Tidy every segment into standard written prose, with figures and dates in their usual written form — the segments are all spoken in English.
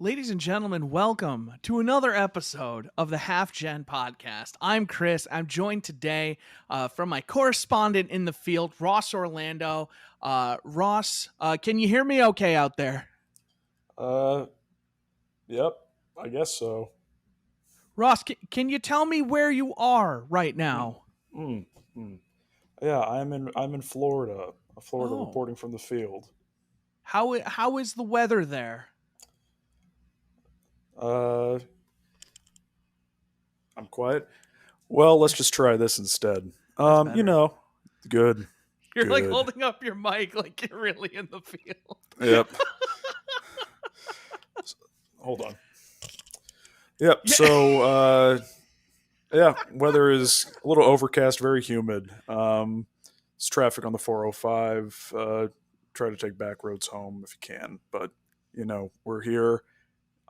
Ladies and gentlemen, welcome to another episode of the HalfGen podcast. I'm Chris. I'm joined today from my correspondent in the field, Ross Orlando. Ross, can you hear me okay out there? Uh, yep, I guess so. Ross, can you tell me where you are right Mm, now? mm, mm. Yeah, I'm in Florida. Florida Oh, reporting from the field. how is the weather there? Uh, I'm quiet. Well, let's just try this instead. That's better. Good, You're like good. holding up your mic like you're really in the field. Yep. Hold on. Yep. Yeah. Yeah, weather is a little overcast, very humid. It's traffic on the 405. Try to take back roads home if you can, but we're here.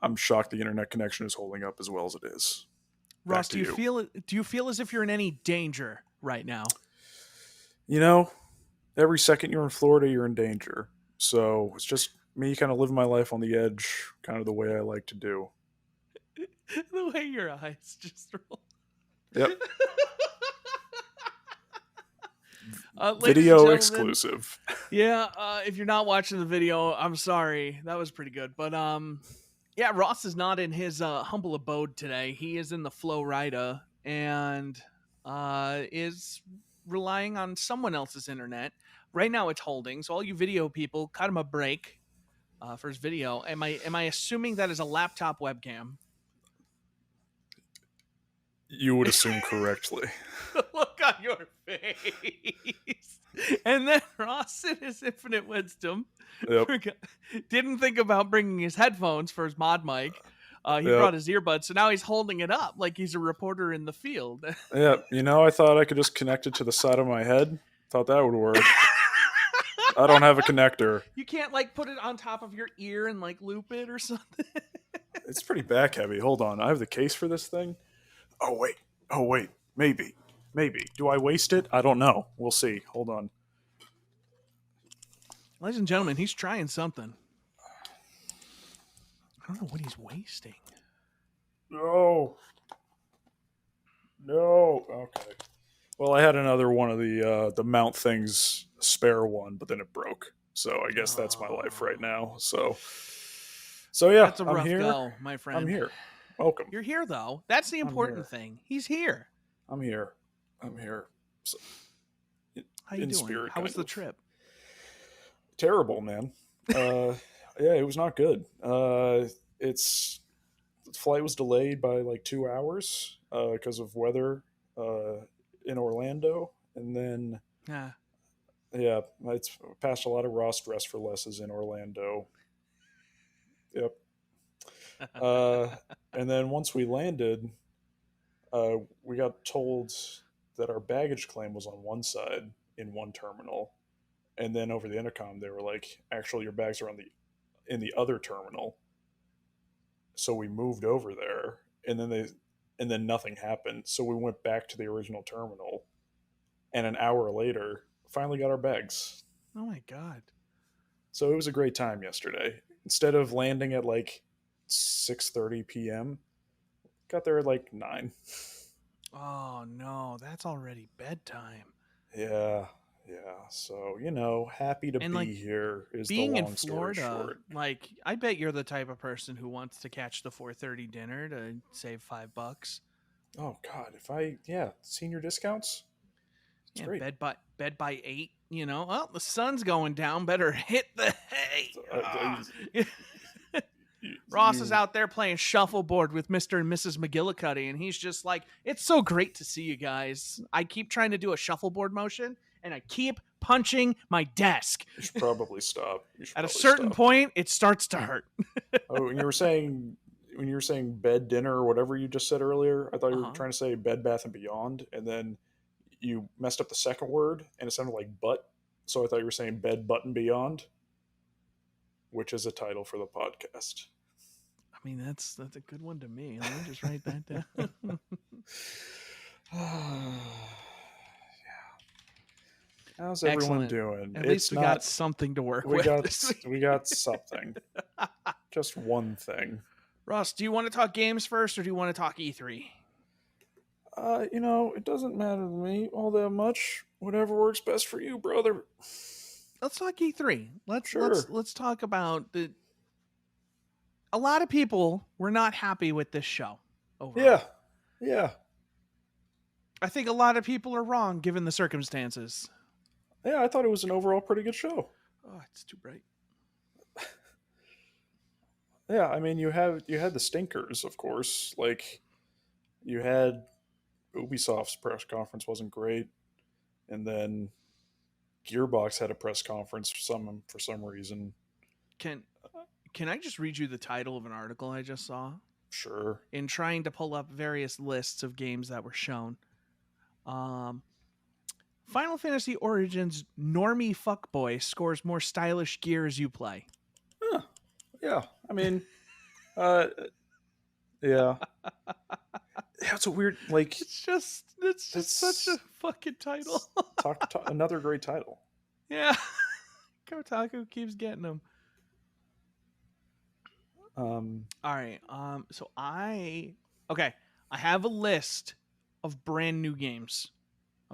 I'm shocked the internet connection is holding up as well as it is. Back Ross, to you. do you feel as if you're in any danger right now? You know, every second you're in Florida, you're in danger. So it's just me kind of living my life on the edge, kind of the way I like to do. The way your eyes just roll. Yep. Ladies and Video gentlemen, exclusive. yeah. If you're not watching the video, I'm sorry. That was pretty good, but yeah. Ross is not in his humble abode today. He is in the Flow Rida and is relying on someone else's internet. Right now, it's holding. So all you video people, cut him a break for his video. Am I assuming that is a laptop webcam? You would assume correctly. The look on your face. And then Ross, in his infinite wisdom, Yep. didn't think about bringing his headphones for his mod mic. He Yep. brought his earbuds, so now he's holding it up like he's a reporter in the field. Yep. I thought I could just connect it to the side of my head. Thought that would work. I don't have a connector. You can't like put it on top of your ear and like loop it or something. It's pretty back heavy. Hold on. I have the case for this thing. Oh wait. Oh wait. Maybe. Maybe. Do I waste it? I don't know. We'll see. Hold on. Ladies and gentlemen, he's trying something. I don't know what he's wasting. No. No. Okay. Well, I had another one of the mount things spare one, but then it broke. So I guess that's my life right now. So yeah, That's a I'm rough here. go, my friend. I'm here. Welcome. You're here though. That's the I'm important here. thing. He's here. I'm here. I'm here. So, How you in doing? spirit. How was kind the of. trip? Terrible, man. Yeah, it was not good. It's the flight was delayed by like 2 hours because of weather uh, in Orlando, and then Yeah. yeah, it's passed a lot of Ross dress for lesses in Orlando. Yep. Uh, and then once we landed, we got told that our baggage claim was on one side in one terminal, and then over the intercom they were like, "Actually, your bags are in the other terminal." So we moved over there, and then nothing happened. So we went back to the original terminal, and an hour later, finally got our bags. Oh my god. So it was a great time yesterday. Instead of landing at like 6:30 p.m., got there at like 9. Oh no, that's already bedtime. Yeah, yeah. So, happy to And like be here is the being in long story Florida, short. like I bet you're the type of person who wants to catch the 4:30 dinner to save $5. Oh god, senior discounts. It's Yeah, great. bed by 8, Well, the sun's going down, better hit the hay. So, Ross is you out there playing shuffleboard with Mr. and Mrs. McGillicuddy, and he's just like, it's so great to see you guys. I keep trying to do a shuffleboard motion, and I keep punching my desk. should probably stop. You should At a probably certain stop. point, it starts to hurt. Oh, when you were saying bed dinner or whatever you just said earlier, I thought you were Uh-huh. trying to say Bed Bath and Beyond, and then you messed up the second word, and it sounded like butt. So I thought you were saying Bed Button Beyond, which is a title for the podcast. I mean, that's a good one to me. Let me just write that down. How's everyone Excellent. doing? At least we got something to work we with got this week. we got something. Just one thing. Ross, do you want to talk games first, or do you want to talk E3? It doesn't matter to me all that much. Whatever works best for you, brother. Let's talk E3. Sure. Let's talk about the. A lot of people were not happy with this show overall. Yeah. I think a lot of people are wrong given the circumstances. Yeah, I thought it was an overall pretty good show. Oh, it's too bright. Yeah, I mean, you had the stinkers, of course. Like, you had Ubisoft's press conference wasn't great, and then Gearbox had a press conference for some reason. Can I just read you the title of an article I just saw? Sure. In trying to pull up various lists of games that were shown. Final Fantasy Origins normie fuckboy scores more stylish gear as you play. Huh. Yeah, I mean, yeah. Yeah, it's a weird, like... It's just such a fucking title. Another great title. Yeah. Kotaku keeps getting them. All right. So I have a list of brand new games.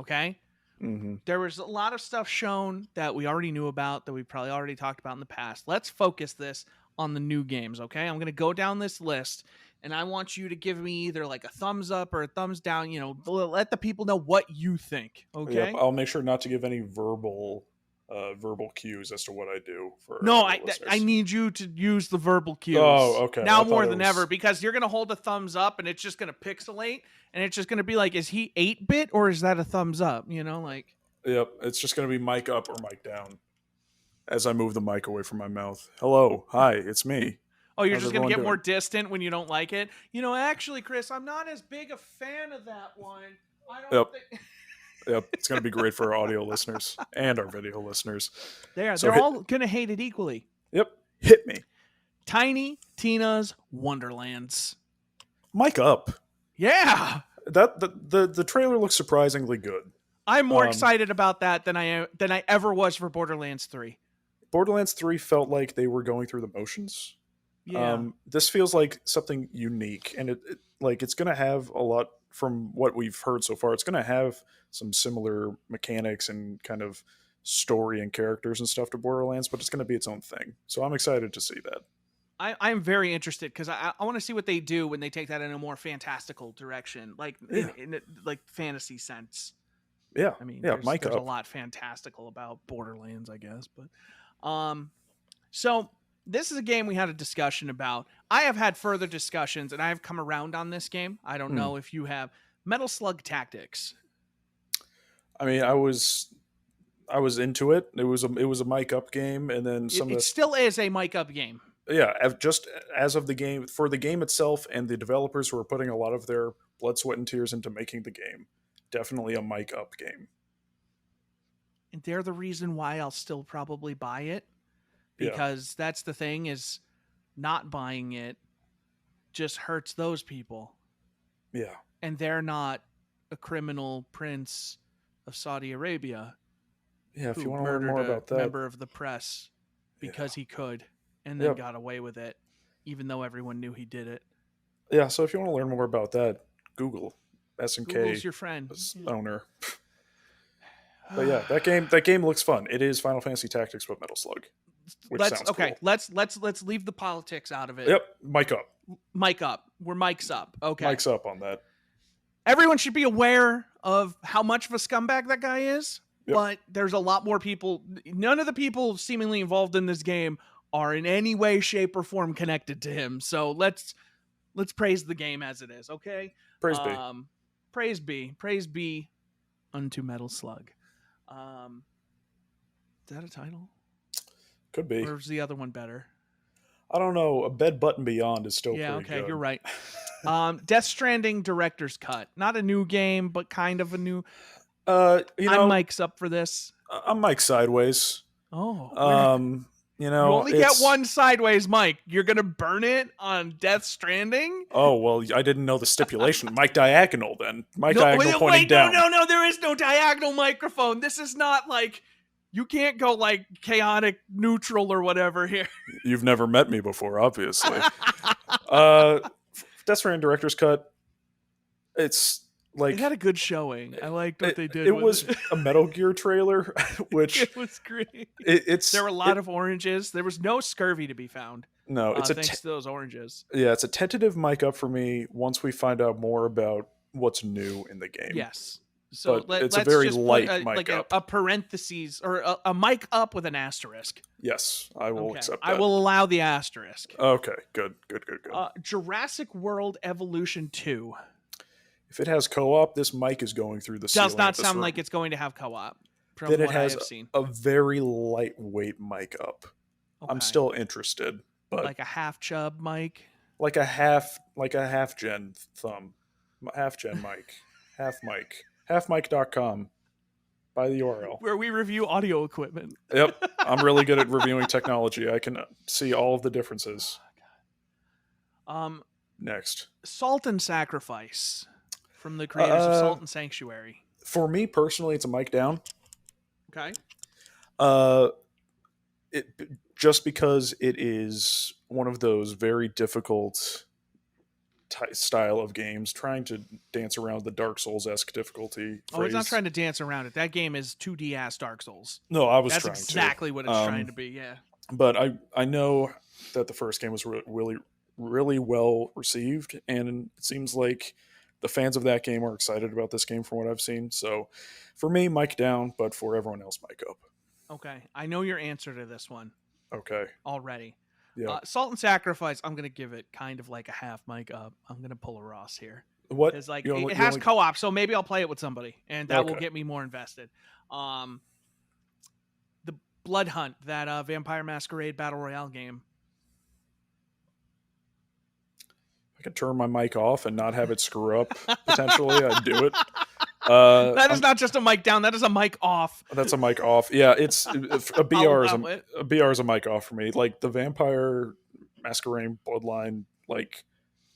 Okay. Mm-hmm. There was a lot of stuff shown that we already knew about, that we probably already talked about in the past. Let's focus this on the new games. Okay. I'm going to go down this list, and I want you to give me either like a thumbs up or a thumbs down. Let the people know what you think. Okay. Yep, I'll make sure not to give any verbal cues as to what I do. I need you to use the verbal cues. Oh, okay. Now more than ever, because you're going to hold a thumbs up and it's just going to pixelate, and it's just going to be like, is he 8-bit or is that a thumbs up? Like. Yep, it's just going to be mic up or mic down as I move the mic away from my mouth. Hello. Hi, it's me. Oh, you're just going to get more distant when you don't like it? Actually, Chris, I'm not as big a fan of that one. I don't think... Yep, it's going to be great for our audio listeners and our video listeners. They're all going to hate it equally. Yep, hit me. Tiny Tina's Wonderlands. Mic up. Yeah. The trailer looks surprisingly good. I'm more excited about that than I ever was for Borderlands 3. Borderlands 3 felt like they were going through the motions. Yeah. This feels like something unique, and it's going to have a lot. From what we've heard so far, it's going to have some similar mechanics and kind of story and characters and stuff to Borderlands, but it's going to be its own thing. So I'm excited to see that. I'm very interested because I want to see what they do when they take that in a more fantastical direction, like in like fantasy sense. Yeah, I mean, there's a lot fantastical about Borderlands, I guess, but so this is a game we had a discussion about. I have had further discussions, and I have come around on this game. I don't know if you have. Metal Slug Tactics. I mean, I was into it. It was a mic up game, and then it still is a mic up game. Yeah, just as of the game, for the game itself and the developers who are putting a lot of their blood, sweat, and tears into making the game, definitely a mic up game. And they're the reason why I'll still probably buy it. Because that's the thing, is not buying it just hurts those people. Yeah. And they're not a criminal prince of Saudi Arabia. Yeah, if you want to learn more about that. Member of the press because he could, and then got away with it, even though everyone knew he did it. Yeah, so if you want to learn more about that, Google SNK. Google's your friend. Owner. But yeah, that game looks fun. It is Final Fantasy Tactics but Metal Slug. Cool. Let's leave the politics out of it. Yep, mic up. Mic up. We're mics up. Okay. Mics up on that. Everyone should be aware of how much of a scumbag that guy is, but there's a lot more people. None of the people seemingly involved in this game are in any way, shape, or form connected to him. So let's praise the game as it is, okay? Praise be. Praise be unto Metal Slug. Is that a title? Could be. Or is the other one better? I don't know. A Bed Button Beyond is still pretty good. You're right. Death Stranding Director's Cut. Not a new game, but kind of a new... I'm Mike's up for this. I'm Mike Sideways. Oh. You only get one Sideways Mike. You're going to burn it on Death Stranding? Oh, well, I didn't know the stipulation. Mike Diagonal, then. Diagonal pointing down. No, there is no diagonal microphone. This is not like You can't go like chaotic neutral or whatever here. You've never met me before, obviously. uh, Death Stranding Director's Cut. It's It like had a good showing. I liked what they did it with was it. a Metal Gear trailer, which It was great. it's There were a lot of oranges. There was no scurvy to be found. no, it's a thanks to those oranges. yeah, it's a tentative mic up for me once we find out more about what's new in the game. Yes. So But it's a let's very just put light mic up. a parentheses or a mic up with an asterisk. Yes, I will Okay. accept that. I will allow the asterisk. Okay, good. Jurassic World Evolution 2 If it has co-op, this mic is going through the ceiling does not of this sound room. like it's going to have co-op. From Then it what I has have seen. a very lightweight mic up. Okay. I'm still interested, but like a half chub mic. like a HalfGen thumb, HalfGen mic, halfmic.com. Buy the URL. Where we review audio equipment. Yep, I'm really good at reviewing technology. I can see all of the differences. Next, Salt and Sacrifice from the creators of Salt and Sanctuary. For me personally, it's a mic down. Okay. It just because it is one of those very difficult style of games, trying to dance around the Dark Souls-esque difficulty. Oh, it's not trying to dance around it. That game is 2D ass Dark Souls. No, I was That's trying exactly to. what it's trying to be. Yeah. But I know that the first game was really well received, and it seems like the fans of that game are excited about this game from what I've seen. So for me, mic down, but for everyone else, mic up. Okay. I know your answer to this one. Okay. Already. Yeah. Salt and Sacrifice, I'm going to give it kind of like a half mic up. I'm going to pull a Ross here. What? It's like it has co-op, so maybe I'll play it with somebody, and that will Okay. get me more invested. The Blood Hunt, that Vampire Masquerade Battle Royale game. I could turn my mic off and not have it screw up. Potentially, I'd do it. That is not just a mic down. That is a mic off. That's a mic off. Yeah, it's a BR is a mic off for me. Like the Vampire Masquerade Bloodline like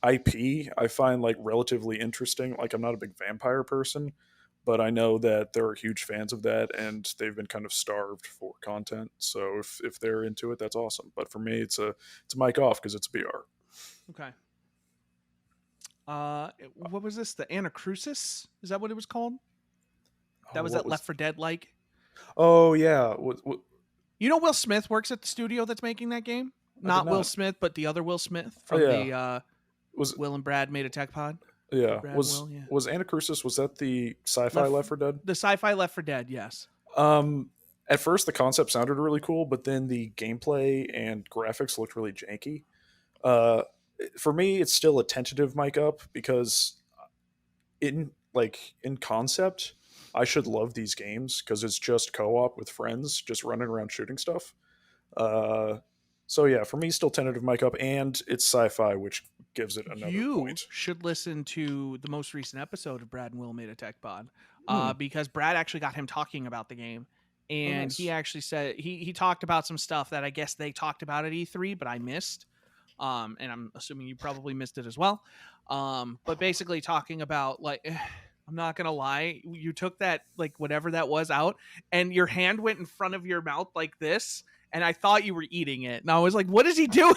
IP, I find like relatively interesting. Like I'm not a big vampire person, but I know that there are huge fans of that, and they've been kind of starved for content. So if they're into it, that's awesome. But for me, it's a mic off because it's a BR. Okay. What was this? The Anacrusis? Is that what it was called? That was Left 4 Dead like? Oh yeah. You know Will Smith works at the studio that's making that game? Not Will Smith, but the other Will Smith from the Will and Brad Made a Tech Pod. Yeah. Was Anacrusis, was that the sci-fi Left 4 Dead? The sci-fi Left 4 Dead, yes. At first the concept sounded really cool, but then the gameplay and graphics looked really janky. For me, it's still a tentative mic up because in concept, I should love these games because it's just co-op with friends, just running around shooting stuff. So yeah, for me, still tentative mic up, and it's sci-fi, which gives it another point. You should listen to the most recent episode of Brad and Will Made a Tech Pod, because Brad actually got him talking about the game, and he actually said he talked about some stuff that I guess they talked about at E3, but I missed. And I'm assuming you probably missed it as well. But basically talking about like, I'm not going to lie. You took that, like whatever that was out and your hand went in front of your mouth like this. And I thought you were eating it. And I was like, what is he doing?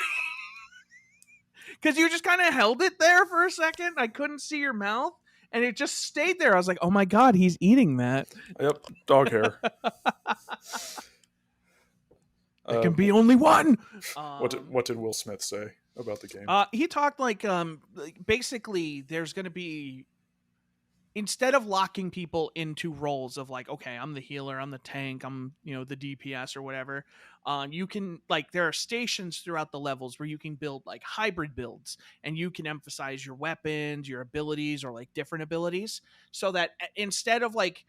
Cause you just kind of held it there for a second. I couldn't see your mouth and it just stayed there. I was like, oh my God, he's eating that. Yep. Dog hair. There can be only one. What did Will Smith say about the game? He talked like basically there's going to be, instead of locking people into roles of like, okay, I'm the healer, I'm the tank, I'm the DPS or whatever. You can there are stations throughout the levels where you can build like hybrid builds, and you can emphasize your weapons, your abilities, or like different abilities, so that instead of like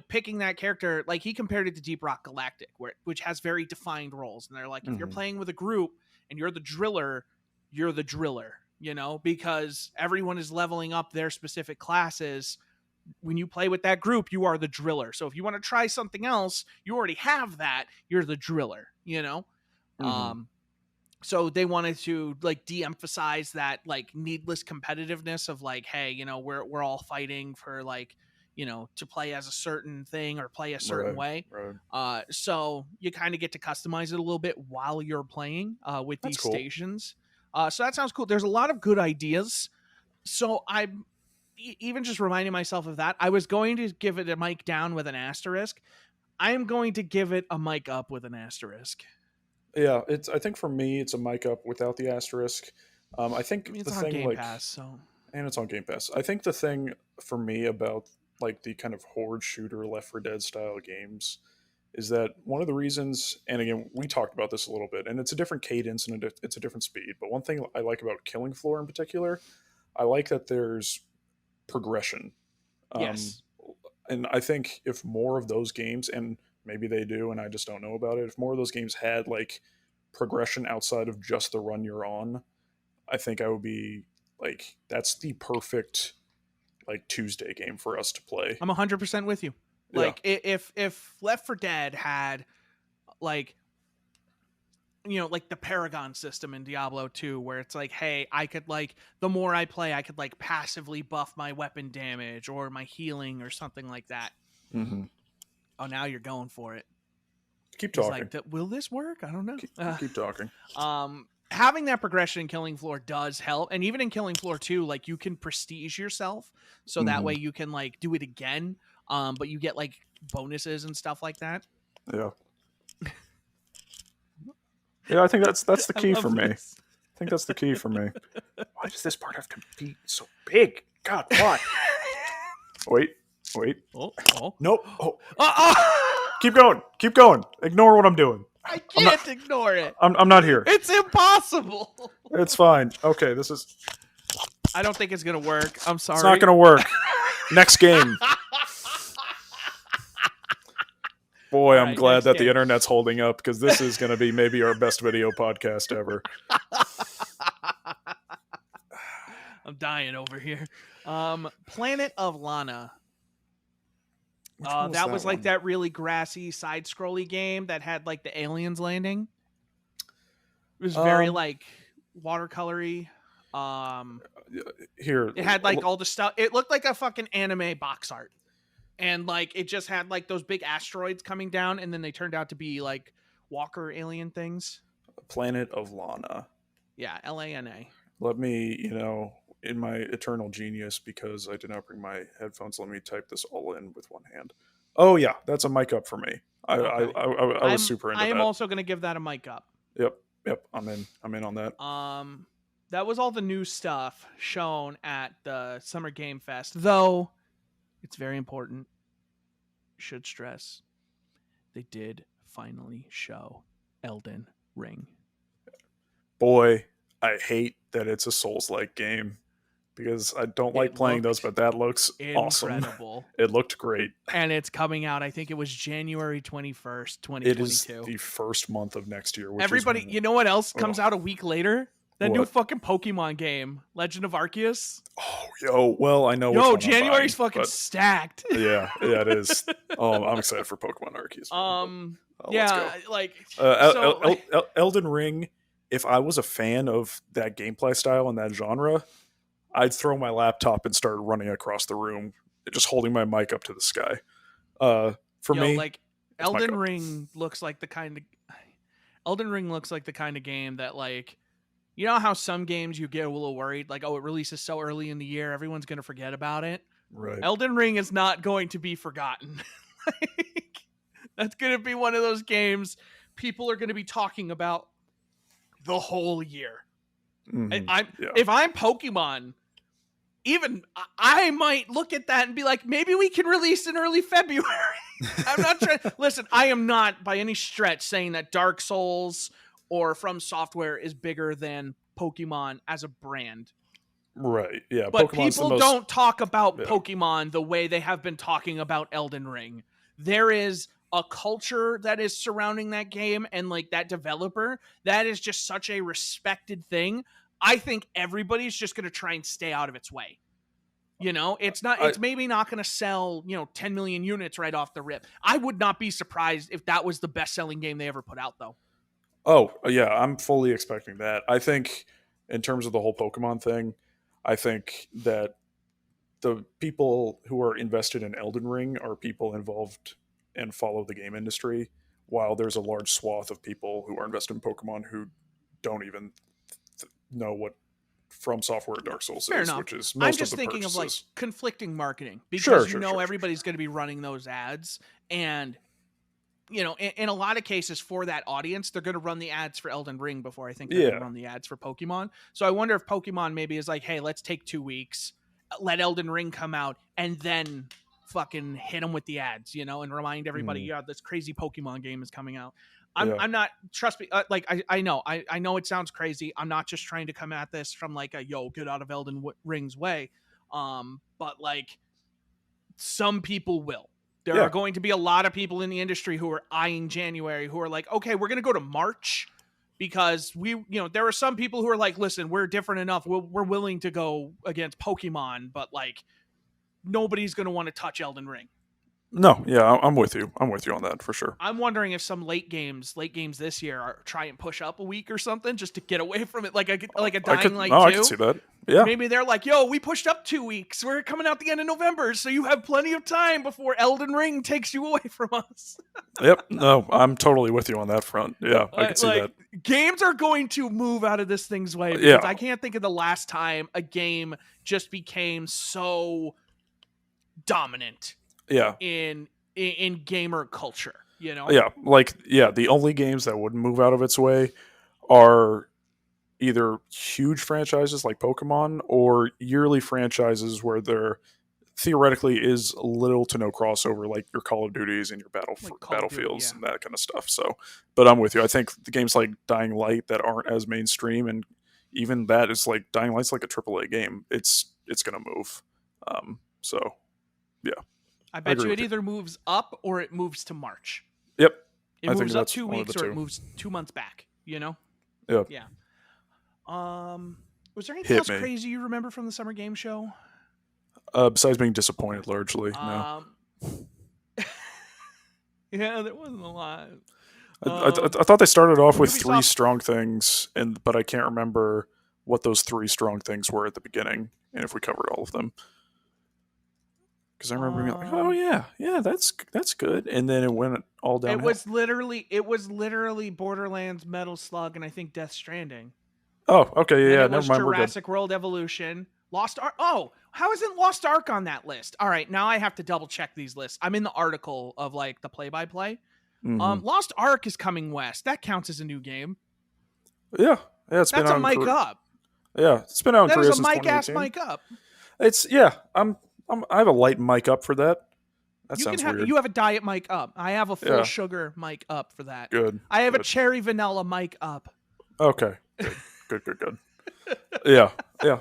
picking that character, like he compared it to Deep Rock Galactic, which has very defined roles. And they're like, if you're playing with a group and you're the driller, because everyone is leveling up their specific classes. When you play with that group, you are the driller. So if you want to try something else, you already have that. You're the driller, So they wanted to like de-emphasize that like needless competitiveness of like, hey, we're all fighting for like, to play as a certain thing or play a certain Right. way. Right. So you kind of get to customize it a little bit while you're playing with That's these cool. stations. So that sounds cool. There's a lot of good ideas. So I'm even just reminding myself of that. I was going to give it a mic down with an asterisk. I am going to give it a mic up with an asterisk. Yeah, it's. I think for me, it's a mic up without the asterisk. I I think mean, the it's on thing Game like, Pass, so and it's on Game Pass. I think the thing for me about like the kind of horde shooter Left 4 Dead style games is that one of the reasons, and again, we talked about this a little bit, and it's a different cadence and it's a different speed. But one thing I like about Killing Floor in particular, I like that there's progression. Um, yes. and I think if more of those games, and maybe they do, and I just don't know about it, if more of those games had like progression outside of just the run you're on, I think I would be like, that's the perfect like Tuesday game for us to play. I'm 100% with you. Yeah. Like if Left 4 Dead had like like the Paragon system in Diablo 2 where it's like, hey, I could like the more I play, I could like passively buff my weapon damage or my healing or something like that. Mm-hmm. Oh, now you're going for it. Keep He's talking. like, will this work? I don't know. Keep talking. Having that progression in Killing Floor does help, and even in Killing Floor 2, like you can prestige yourself, so that Mm-hmm. way you can like do it again. But you get like bonuses and stuff like that. Yeah. Yeah, I think that's the I key for love me. this. I think that's the key for me. Why does this part have to be so big? God, why? Wait. Oh. Nope. Keep going. Keep going. Ignore what I'm doing. I can't ignore it. I'm not here. It's impossible. It's fine. Okay, this is. I don't think it's gonna work. I'm sorry. It's not gonna work. Next game. Boy, I'm glad that the internet's holding up because this is going to be maybe our best video podcast ever. I'm dying over here. Planet of Lana. That was like that really grassy side-scrolly game that had like the aliens landing. It was very like watercolory. Here, it had like all the stuff. It looked like a fucking anime box art. And like it just had like those big asteroids coming down, and then they turned out to be like walker alien things. Planet of Lana. Yeah, Lana. Let me, in my eternal genius, because I did not bring my headphones, let me type this all in with one hand. Oh yeah, that's a mic up for me. I was super into that. I am also going to give that a mic up. Yep. I'm in on that. That was all the new stuff shown at the Summer Game Fest, though. It's very important. Should stress. They did finally show Elden Ring. Boy, I hate that it's a Souls-like game because I don't like playing those, but that looks incredible. Awesome. It looked great. And it's coming out, I think it was January 21st, 2022. It is the first month of next year. Everybody, you know what else comes out a week later? That new fucking Pokemon game, Legend of Arceus. Oh, well, I know. Yo, January's fucking stacked. Yeah, it is. Oh, I'm excited for Pokemon Arceus. Elden Ring. If I was a fan of that gameplay style and that genre, I'd throw my laptop and start running across the room, just holding my mic up to the sky. For me, like Elden Ring looks like the kind of game that like. You know how some games you get a little worried, like, oh, it releases so early in the year, everyone's going to forget about it. Right. Elden Ring is not going to be forgotten. That's going to be one of those games people are going to be talking about the whole year. Mm-hmm. If I'm Pokemon, even I might look at that and be like, maybe we can release in early February. I'm not trying. Listen, I am not by any stretch saying that Dark Souls or From Software is bigger than Pokemon as a brand. Right, yeah. But Pokemon's people don't talk about Pokemon the way they have been talking about Elden Ring. There is a culture that is surrounding that game and like that developer. That is just such a respected thing. I think everybody's just going to try and stay out of its way. It's maybe not going to sell, 10 million units right off the rip. I would not be surprised if that was the best-selling game they ever put out, though. Oh, yeah, I'm fully expecting that. I think in terms of the whole Pokemon thing, I think that the people who are invested in Elden Ring are people involved and follow the game industry, while there's a large swath of people who are invested in Pokemon who don't even know what From Software Dark Souls Fair is, enough. which is I'm most of just the thinking of like purchases. conflicting marketing Sure, because sure, sure, sure. everybody's going to be running those ads, and in a lot of cases for that audience, they're going to run the ads for Elden Ring before I think they're going to Yeah, run the ads for Pokemon. So I wonder if Pokemon maybe is like, hey, let's take 2 weeks, let Elden Ring come out, and then fucking hit them with the ads, and remind everybody, mm, yeah, this crazy Pokemon game is coming out. yeah, I'm not, trust me, like I know it sounds crazy. I'm not just trying to come at this from like a yo get out of Elden Ring's way, but like some people will. There are yeah. going to be a lot of people in the industry who are eyeing January, who are like, okay, we're going to go to March because there are some people who are like, listen, we're different enough. We're willing to go against Pokemon, but like nobody's going to want to touch Elden Ring. No, yeah, I'm with you. I'm with you on that for sure. I'm wondering if some late games this year are try and push up a week or something just to get away from it, like a Dying Light I could 2. see that. Yeah, Maybe they're like, yo, we pushed up 2 weeks. We're coming out the end of November, so you have plenty of time before Elden Ring takes you away from us. yep. No, I'm totally with you on that front. Yeah, I could see Like, that. games are going to move out of this thing's way because Yeah, I can't think of the last time a game just became so dominant yeah, in gamer culture, yeah. Like, yeah, the only games that would move out of its way are either huge franchises like Pokemon or yearly franchises where there theoretically is little to no crossover, like your Call of Duties and your Like Call of Duty, Battlefields yeah. and that kind of stuff. So, but I'm with you. I think the games like Dying Light that aren't as mainstream, and even that is like Dying Light's like a AAA game. It's gonna move. So yeah, I I bet agree you it with you. either moves up or it moves to March. Yep, It I think moves up that's two one of the weeks or it two. moves 2 months back, Yeah, Yeah. Was there anything hit else me. crazy you remember from the summer game show? Besides being disappointed, largely no. Um, yeah, there wasn't a lot. I thought they started off with three Ubisoft. strong things, but I can't remember what those three strong things were at the beginning, and if we covered all of them. Because I remember being like, "Oh Um, yeah, yeah, that's good," and then it went all it downhill. was literally Borderlands, Metal Slug, and I think Death Stranding. Oh, okay, Then yeah, yeah, it never was mind, we're good. Jurassic World Evolution, Lost Ark. Oh, how isn't Lost Ark on that list? All right, now I have to double check these lists. I'm in the article of like the play by play. Hmm. Lost Ark is coming west. That counts as a new game. Yeah, yeah, it's been That's a out in mic Korea. up. Yeah, it's been out in That is Korea a since mic ass 2018. mic up. It's yeah, I have a light mic up for that. That sounds weird. You have a diet mic up. I have a full Yeah, sugar mic up for that. good, I have a good. cherry vanilla mic up. Okay, good, good, good, good. Yeah, yeah,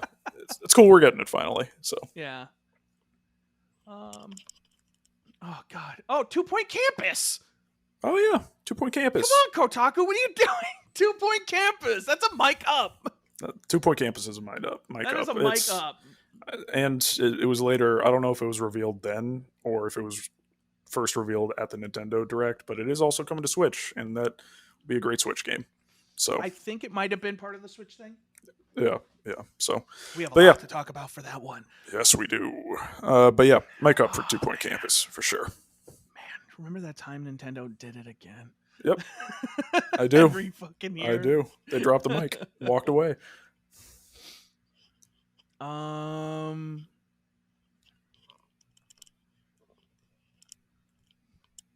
it's cool. We're getting it finally. So Yeah. Oh god. Oh, 2 Point Campus. oh yeah, 2 Point Come Campus. on, Kotaku. What are you doing? 2 Point Campus. That's a mic up. 2 Point Campus is a mic up. Mic That is up. a mic up. And it was later. I don't know if it was revealed then or if it was first revealed at the Nintendo Direct, but it is also coming to Switch, and that would be a great Switch game. So I think it might have been part of the Switch thing. yeah, yeah. So, We have a but yeah, lot to talk about for that one. yes, we do. But yeah, mic up for 2 Point Campus for sure. Man, remember that time Nintendo did it again? Yep, I do. Every fucking year. I do. They dropped the mic, walked away.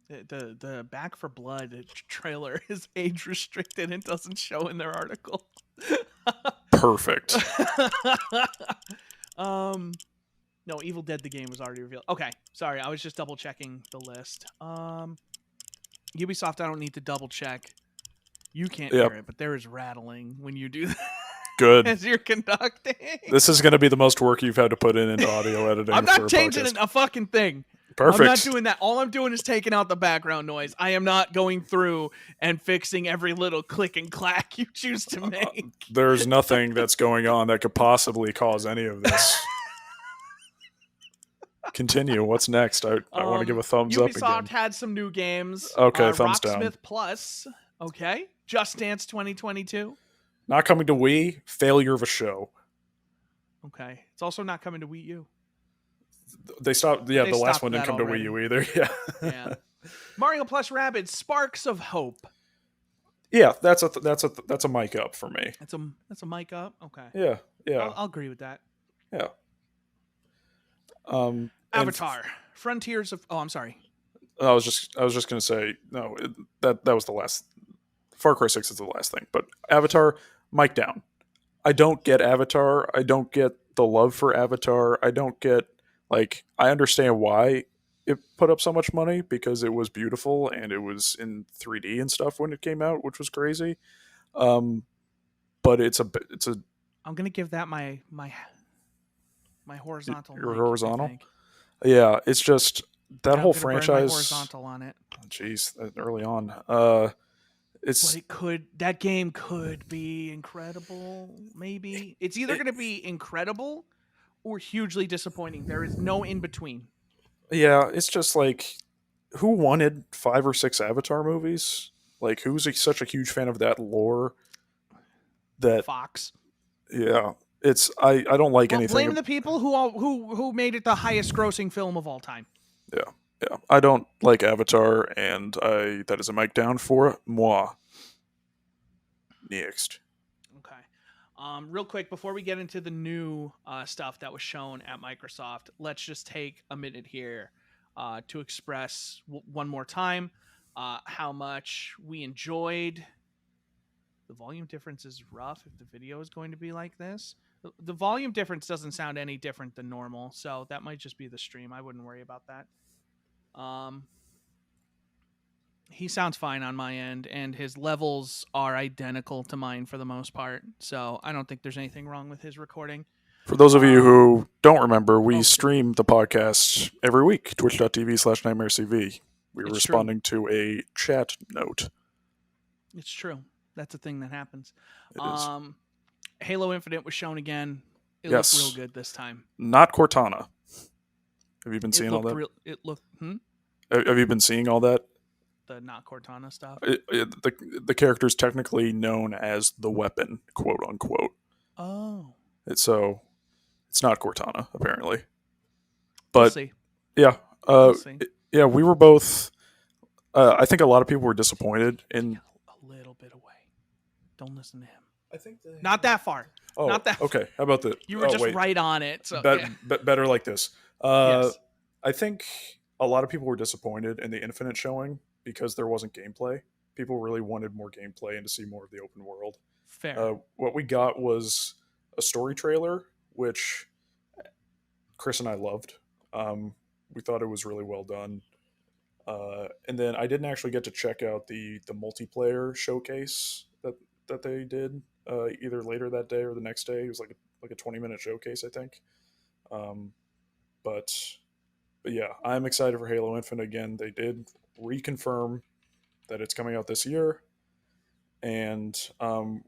The Back for Blood trailer is age restricted and doesn't show in their article. Perfect. No, Evil Dead the game was already revealed. Okay, sorry, I was just double checking the list. Ubisoft, I don't need to double check. You can't Yep. hear it, but there is rattling when you do that Good. as you're conducting. This is going to be the most work you've had to put into audio editing. I'm for not a changing podcast. a fucking thing. Perfect. I'm not doing that. All I'm doing is taking out the background noise. I am not going through and fixing every little click and clack you choose to make. There's nothing that's going on that could possibly cause any of this. Continue. What's next? I want to give a thumbs up Ubisoft again. had some new games. Okay, thumbs down. Rocksmith Plus. Okay. Just Dance 2022. Not coming to Wii. Failure of a show. Okay. It's also not coming to Wii U. They stopped. But Yeah, they the last stopped one didn't that come to Wii already. U either. Yeah. Yeah. Mario plus Rabbids Sparks of Hope. Yeah, that's a mic up for me. That's a mic up. Okay. Yeah, yeah, I'll agree with that. yeah. And Avatar Frontiers of. Oh, I'm sorry. I was just gonna say no. That was the last. Far Cry 6 is the last thing, but Avatar, mic down. I don't get Avatar. I don't get the love for Avatar. I don't get like I understand why it put up so much money because it was beautiful and it was in 3D and stuff when it came out, which was crazy. Um, but it's a I'm gonna give that my horizontal mic. I horizontal. think. Yeah, it's just that Yeah, I'm whole gonna burn my franchise. horizontal on it. Jeez, early on. But It's that game could be incredible. Maybe it's either it, gonna be incredible or hugely disappointing. There is no in between. yeah, it's just like who wanted 5 or 6 Avatar movies? Like who's such a huge fan of that lore that Fox. yeah, it's I don't like Well, blame anything. the people who made it the highest grossing film of all time. Yeah, yeah, I don't like Avatar, and I that is a mic down for moi. Next. Okay. Real quick, before we get into the new stuff that was shown at Microsoft, let's just take a minute here to express one more time how much we enjoyed. The volume difference is rough if the video is going to be like this. The volume difference doesn't sound any different than normal, so that might just be the stream. I wouldn't worry about that. He sounds fine on my end, and his levels are identical to mine for the most part. So I don't think there's anything wrong with his recording. For those of you who don't remember, we Good. stream the podcast every week, twitch.tv/nightmarecv. We're It's responding to a chat note. It's true. That's a thing that happens. It is. Halo Infinite was shown again. It Yes. looked real good this time. Not Cortana. Have you been seeing all that? It looked. Have you been seeing all that? The not Cortana stuff. The character is technically known as the weapon, quote unquote. Oh. So it's not Cortana, apparently. But we'll see. Yeah, We'll see. yeah, we were both. I think a lot of people were disappointed in a little bit away. Don't listen to him. I think not that far. Oh, not that. Okay. How about the? You were just right on it. So better like this. Yes. I think a lot of people were disappointed in the Infinite showing because there wasn't gameplay. People really wanted more gameplay and to see more of the open world. Fair. What we got was a story trailer, which Chris and I loved. We thought it was really well done. And then I didn't actually get to check out the multiplayer showcase that they did either later that day or the next day. It was like a 20-minute showcase, I think. But yeah, I'm excited for Halo Infinite again. They did reconfirm that it's coming out this year, and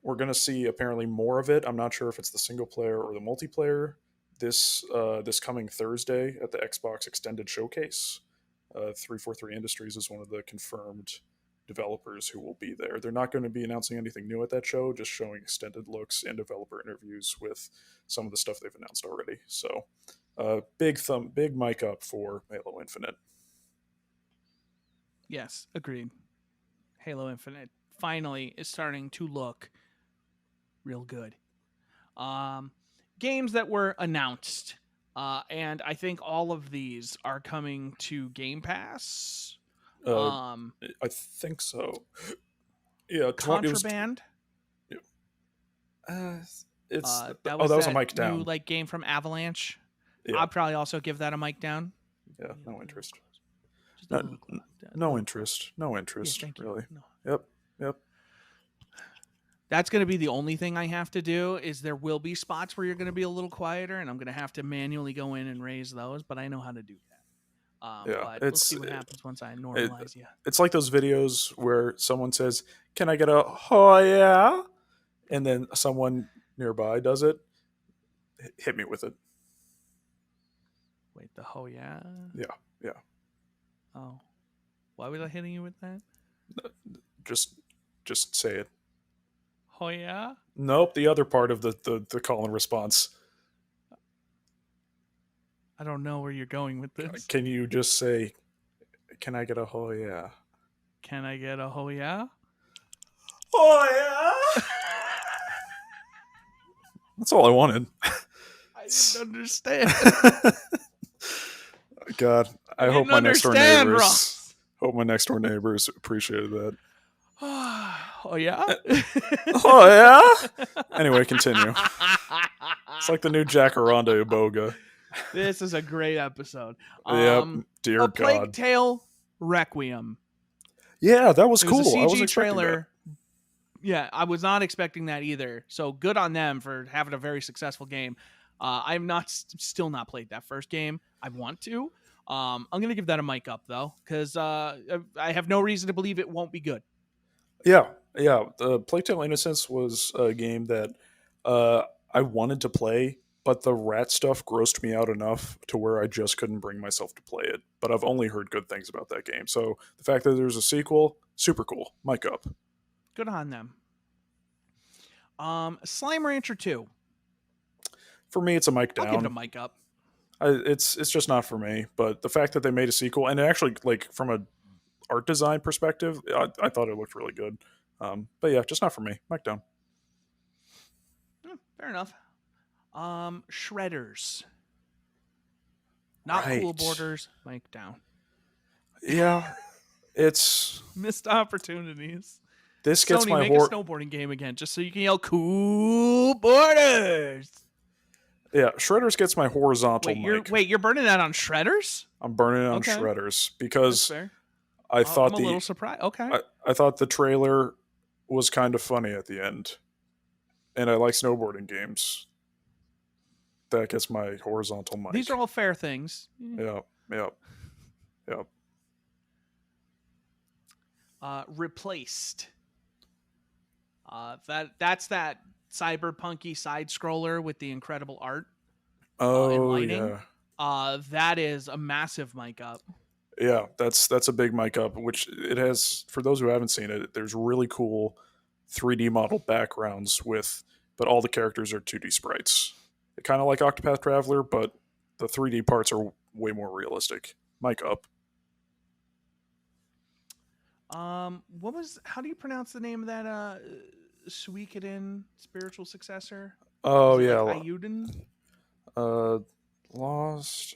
we're going to see apparently more of it. I'm not sure if it's the single player or the multiplayer this coming Thursday at the Xbox Extended Showcase. 343 Industries is one of the confirmed developers who will be there. They're not going to be announcing anything new at that show, just showing extended looks and developer interviews with some of the stuff they've announced already. So, big mic up for Halo Infinite. Yes, agreed. Halo Infinite finally is starting to look real good. Games that were announced, and I think all of these are coming to Game Pass. I think so. Yeah, Contraband. That was a mic down. New game from Avalanche. Yeah. I'd probably also give that a mic down. Yeah, no interest. No interest. No interest. Yeah, really. No. Yep. That's going to be the only thing I have to do. Is there will be spots where you're going to be a little quieter, and I'm going to have to manually go in and raise those. But I know how to do that. But we'll see what happens once I normalize you. It's like those videos where someone says, "Can I get a oh yeah?" and then someone nearby does it. Hit me with it. Wait, the oh yeah? Yeah. Oh. Why was I hitting you with that? Just say it. Oh yeah? Nope, the other part of the call and response. I don't know where you're going with this. Can you just say, "Can I get a oh yeah"? Can I get a oh yeah? Oh yeah. That's all I wanted. I didn't understand. God, I I hope didn't my next door understand, neighbors. Ross. Hope my next door neighbors appreciated that. Oh yeah. Oh yeah. Anyway, continue. It's like the new Jacaranda Iboga. This is a great episode. Yep. Dear A Plague God. Tale Requiem. Yeah, that was It was a cool. I was CG expecting that. trailer. Yeah, I was not expecting that either. So good on them for having a very successful game. I'm not still not played that first game. I want to. I'm gonna give that a mic up though, because I have no reason to believe it won't be good. Yeah, yeah. The Plague Tale Innocence was a game that uh, I wanted to play, but the rat stuff grossed me out enough to where I just couldn't bring myself to play it. But I've only heard good things about that game. So the fact that there's a sequel, super cool. Mic up. Good on them. Slime Rancher 2. For me, it's a mic I'll give it a down. mic up. It's just not for me. But the fact that they made a sequel, and it actually, like, from a art design perspective, I thought it looked really good. But yeah, just not for me. Mic down. Fair enough. Shredders. Not cool Right. borders. Mic down. Yeah, it's Missed opportunities. this gets Sony, my make a snowboarding game again, just so you can yell "cool borders." Yeah, Shredders gets my horizontal mic. You're burning that on Shredders? I'm burning it on Okay. Shredders That's because fair. I thought I'm a little surprised. Okay. I thought the trailer was kind of funny at the end, and I like snowboarding games. That gets my horizontal mic. These are all fair things. Yeah, yeah, yeah. Replaced. That's that cyberpunky side scroller with the incredible art and Oh lighting. yeah, That is a massive mic up. yeah. That's a big mic up. Which it has for those who haven't seen it. There's really cool 3D model backgrounds but all the characters are 2D sprites. Kind of like Octopath Traveler, but the 3D parts are way more realistic. Mic up. How do you pronounce the name of that Suikoden spiritual successor? Oh Is it yeah, like Ayuden? Lost.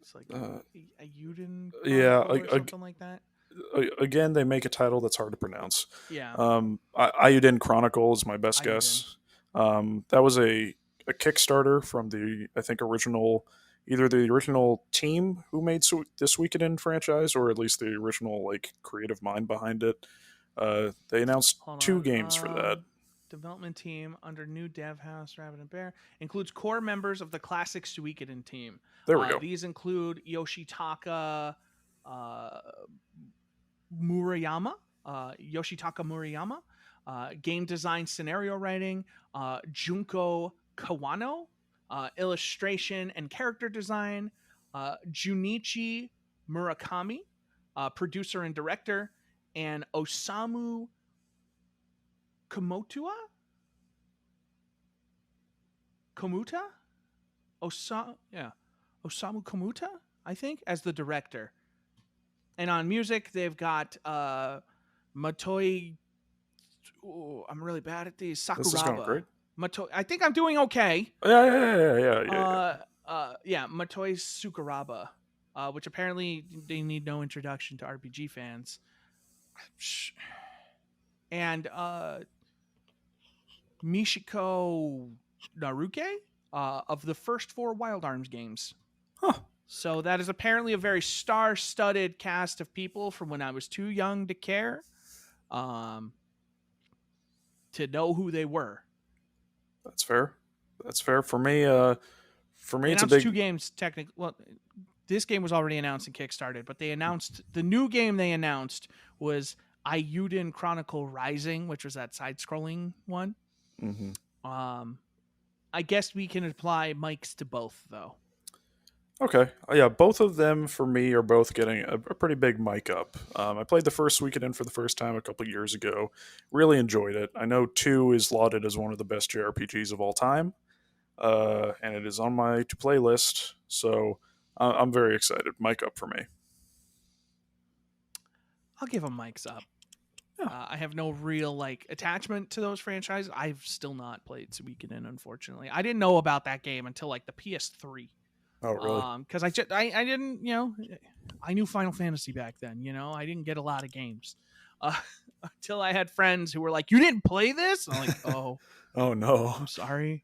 It's like Ayuden Yeah, Chronicle or something like that. Again, they make a title that's hard to pronounce. Yeah. Ayuden Chronicle is my best Ayuden. guess. That was a Kickstarter from the I think either the original team who made this Suikoden franchise, or at least the original like creative mind behind it. They announced Hold 2 on. games for that. Development team under new dev house Rabbit and Bear includes core members of the classic Suikoden team. There we go. These include Yoshitaka Murayama, game design, scenario writing, Junko Kawano, illustration and character design, Junichi Murakami, producer and director, and Osamu Komuta? Osamu Komuta, I think, as the director. And on music, they've got Matoi. Ooh, I'm really bad at these. Sakuraba. This is going great. I think I'm doing okay. Yeah. Matoi Sakuraba, which apparently they need no introduction to RPG fans. And Michiko Naruke of the first 4 Wild Arms games. Huh. So that is apparently a very star-studded cast of people from when I was too young to care, to know who they were. That's fair. That's fair for me. It's a big 2 games technically. Well, this game was already announced and kickstarted, but they announced the new game. They announced was Ayuden Chronicle Rising, which was that side-scrolling one. Mm-hmm. I guess we can apply mics to both, though. Okay. Yeah, both of them for me are both getting a pretty big mic up. I played the first Suikoden for the first time a couple years ago. Really enjoyed it. I know 2 is lauded as one of the best JRPGs of all time. and it is on my to play list. So I'm very excited. Mic up for me. I'll give them mics up. Yeah. I have no real like attachment to those franchises. I've still not played Suikoden, unfortunately. I didn't know about that game until like the PS3. Oh, really? Because I didn't, I knew Final Fantasy back then. I didn't get a lot of games until I had friends who were like, "You didn't play this?" And I'm like, "Oh, Oh no. I'm sorry."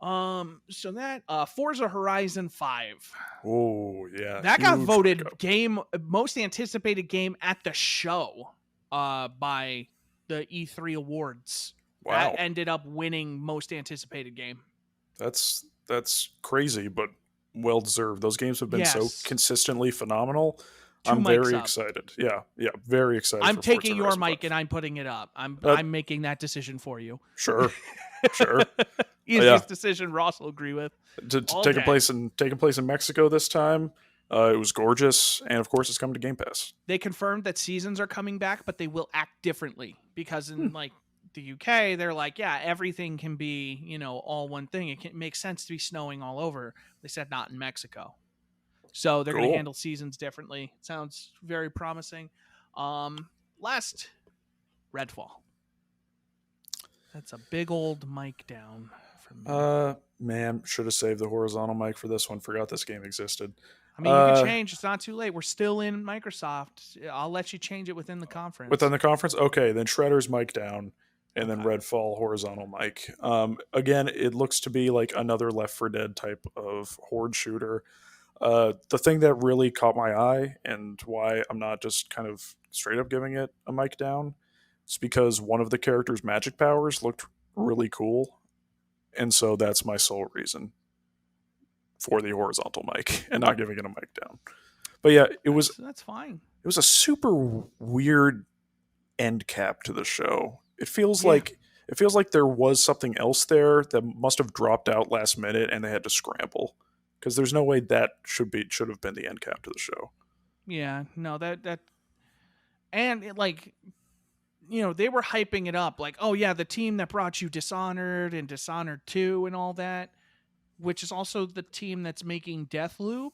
So that Forza Horizon 5. Oh yeah. That got Huge voted pickup. most anticipated game at the show by the E3 awards. That Wow. ended up winning most anticipated game. That's crazy, but well deserved. Those games have been so Yes. consistently phenomenal. 2 I'm mics very up. excited. Yeah, very excited. I'm for taking Forza your Horizon mic 5. and I'm putting it up. I'm Uh, making that decision for you. Sure, sure. Yeah, Easiest decision Ross will agree with. All taking day. place in Mexico this time. It was gorgeous, and of course, it's coming to Game Pass. They confirmed that seasons are coming back, but they will act differently because Hmm. in like the UK, they're like, yeah, everything can be, all one thing. It makes sense to be snowing all over. They said not in Mexico. So they're going to Cool. handle seasons differently. Sounds very promising. Last, Redfall. That's a big old mic down for me. Man, should have saved the horizontal mic for this one. Forgot this game existed. I mean, you can change. It's not too late. We're still in Microsoft. I'll let you change it within the conference. Within the conference, okay. Then Shredder's mic down, and then Okay. Redfall horizontal mic. Again, it looks to be like another Left 4 Dead type of horde shooter. The thing that really caught my eye and why I'm not just kind of straight up giving it a mic down is because one of the characters' magic powers looked really cool, and so that's my sole reason for the horizontal mic and not giving it a mic down. But yeah, That's fine. it was a super weird end cap to the show. Yeah. It feels like there was something else there that must have dropped out last minute and they had to scramble because there's no way that should have been the end cap to the show. Yeah. No, that and it, like they were hyping it up like, oh yeah, the team that brought you Dishonored and Dishonored 2 and all that, which is also the team that's making Deathloop.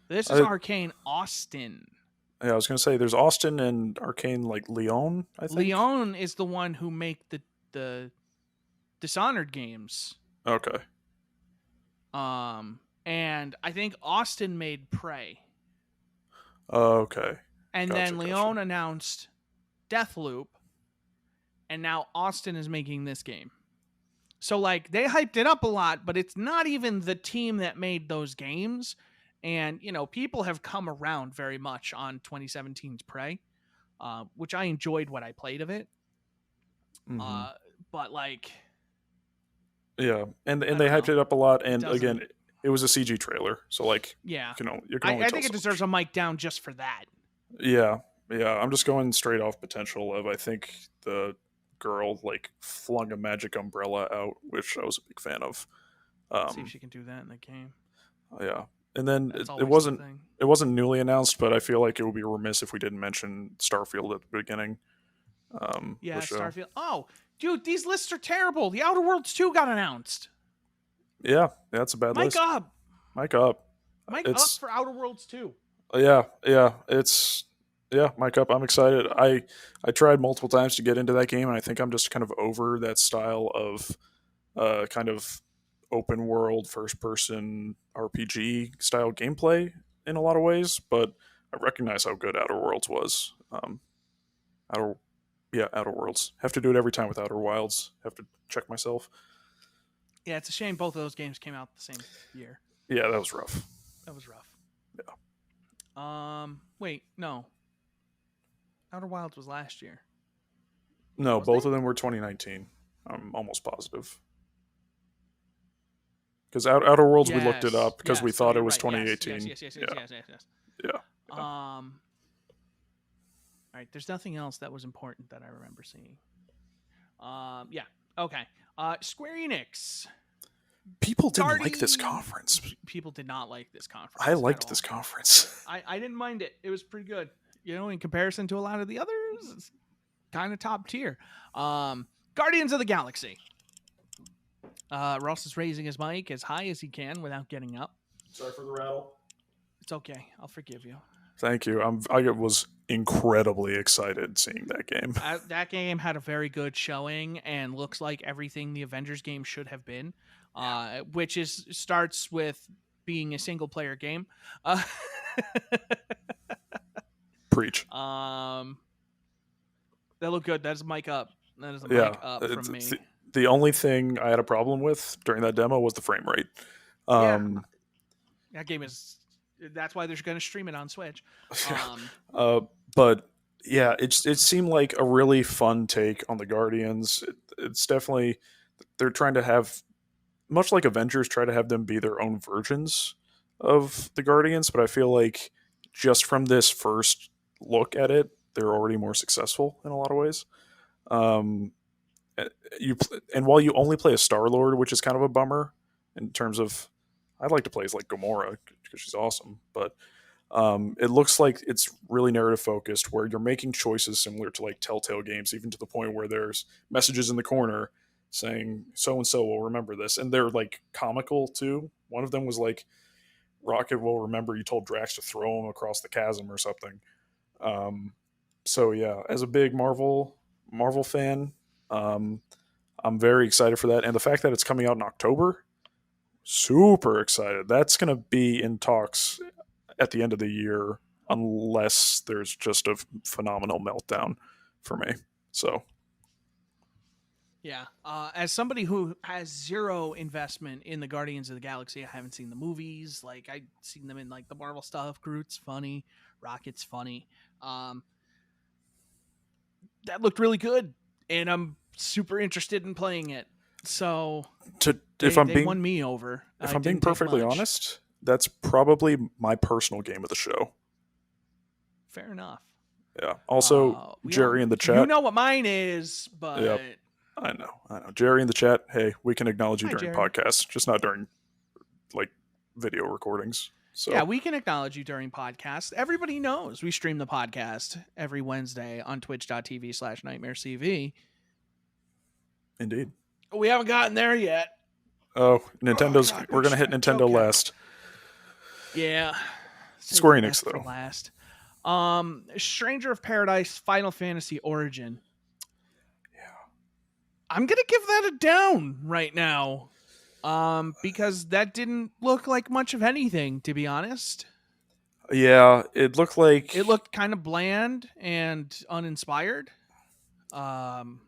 This is Arcane Austin. Yeah, I was gonna say there's Austin and Arcane like Leon, I think. Leon is the one who make the Dishonored games. Okay. And I think Austin made Prey. Okay. And Gotcha, then Leon announced Deathloop, and now Austin is making this game. So like they hyped it up a lot, but it's not even the team that made those games. And people have come around very much on 2017's Prey, which I enjoyed what I played of it. Mm-hmm. But like, yeah, and they hyped it up a lot, and again, it was a CG trailer, so like, yeah, you can only I tell think it so deserves much. a mic down just for that. Yeah, I'm just going straight off potential of I think the girl like flung a magic umbrella out, which I was a big fan of. See if she can do that in the game. Yeah, and then it wasn't newly announced, but I feel like it would be remiss if we didn't mention Starfield at the beginning. Yeah, Starfield. Oh, dude, these lists are terrible. The Outer Worlds 2 got announced. Yeah, that's a bad list. Mic up for Outer Worlds 2. Yeah, mic up. I'm excited. I tried multiple times to get into that game, and I think I'm just kind of over that style of kind of open world first person RPG style gameplay in a lot of ways. But I recognize how good Outer Worlds was. Outer Worlds. Have to do it every time with Outer Wilds. Have to check myself. Yeah, it's a shame both of those games came out the same year. Yeah, that was rough. Yeah. Wait, no. Outer Wilds was last year. No, both of them were 2019. I'm almost positive. Because Outer Worlds, we looked it up because we thought it was 2018. Yes. Yeah. All right, there's nothing else that was important that I remember seeing. Yeah. Okay. Square Enix. People didn't like this conference. People did not like this conference. I liked this conference. I didn't mind it. It was pretty good. In comparison to a lot of the others, it's kind of top tier. Guardians of the Galaxy. Ross is raising his mic as high as he can without getting up. Sorry for the rattle. It's okay. I'll forgive you. Thank you. I was incredibly excited seeing that game. That game had a very good showing and looks like everything the Avengers game should have been, which starts with being a single player game. Preach. That looked good. That's a mic up. That is a Yeah, mic up from me. the only thing I had a problem with during that demo was the frame rate. Yeah, that game is. That's why they're going to stream it on Switch. But yeah, it seemed like a really fun take on the Guardians. It's definitely they're trying to have, much like Avengers, try to have them be their own versions of the Guardians. But I feel like just from this first look at it, they're already more successful in a lot of ways. Um, and while you only play a Star Lord, which is kind of a bummer in terms of, I'd like to play as like Gamora because she's awesome, but it looks like it's really narrative focused, where you're making choices similar to like Telltale games, even to the point where there's messages in the corner saying so and so will remember this, and they're like comical too. One of them was like, Rocket will remember you told Drax to throw him across the chasm or something. So yeah, as a big Marvel fan, um, I'm very excited for that, and the fact that it's coming out in October, super excited. That's going to be in talks at the end of the year, unless there's just a phenomenal meltdown for me. So yeah, as somebody who has zero investment in the Guardians of the Galaxy, I haven't seen the movies. Like I've seen them in like the Marvel stuff. Groot's funny, Rocket's funny. That looked really good, and I'm super interested in playing it. So they won me over. If I'm being perfectly honest, that's probably my personal game of the show. Fair enough. Yeah. Also, Jerry in the chat. You know what mine is, but yep. I know. Jerry in the chat. Hey, we can acknowledge you during podcasts, just not during like video recordings. So yeah, we can acknowledge you during podcasts. Everybody knows we stream the podcast every Wednesday on twitch.tv/nightmarecv. Indeed. We haven't gotten there yet. Oh, Nintendo's. We're gonna hit Nintendo last. Yeah. Square Enix though. Last. Stranger of Paradise Final Fantasy Origin. Yeah. I'm gonna give that a down right now. Because that didn't look like much of anything, to be honest. Yeah, it looked kind of bland and uninspired. I'm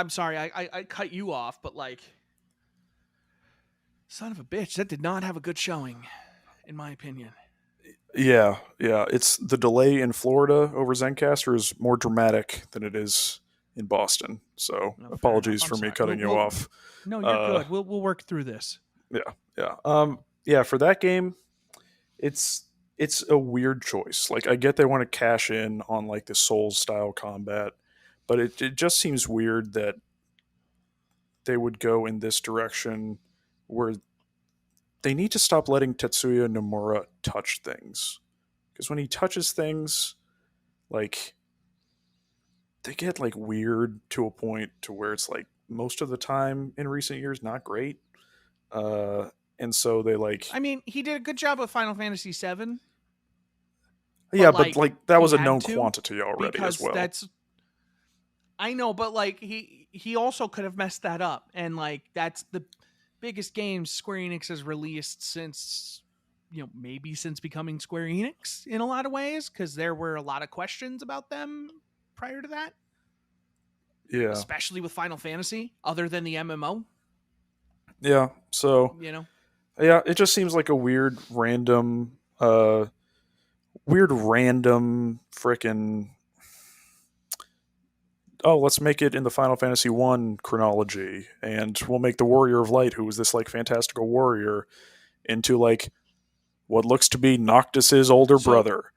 sorry, I cut you off, but like, son of a bitch, that did not have a good showing, in my opinion. Yeah. It's the delay in Florida over Zencaster is more dramatic than it is in Boston. So apologies for me cutting you off. No, you're good. We'll work through this. Yeah. For that game, it's a weird choice. Like, I get they want to cash in on like the Souls style combat, but it just seems weird that they would go in this direction where they need to stop letting Tetsuya Nomura touch things. Because when he touches things, like, they get like weird to a point to where it's like most of the time in recent years not great. And so they like, I mean, he did a good job with Final Fantasy VII. Yeah, but like that was a known quantity already as well. I know, but like he also could have messed that up, and like that's the biggest game Square Enix has released since, maybe since becoming Square Enix in a lot of ways, because there were a lot of questions about them prior to that. Yeah. Especially with Final Fantasy, other than the MMO. Yeah. So, yeah, it just seems like a weird random frickin', oh, let's make it in the Final Fantasy 1 chronology, and we'll make the Warrior of Light, who was this like fantastical warrior, into like what looks to be Noctis's older brother.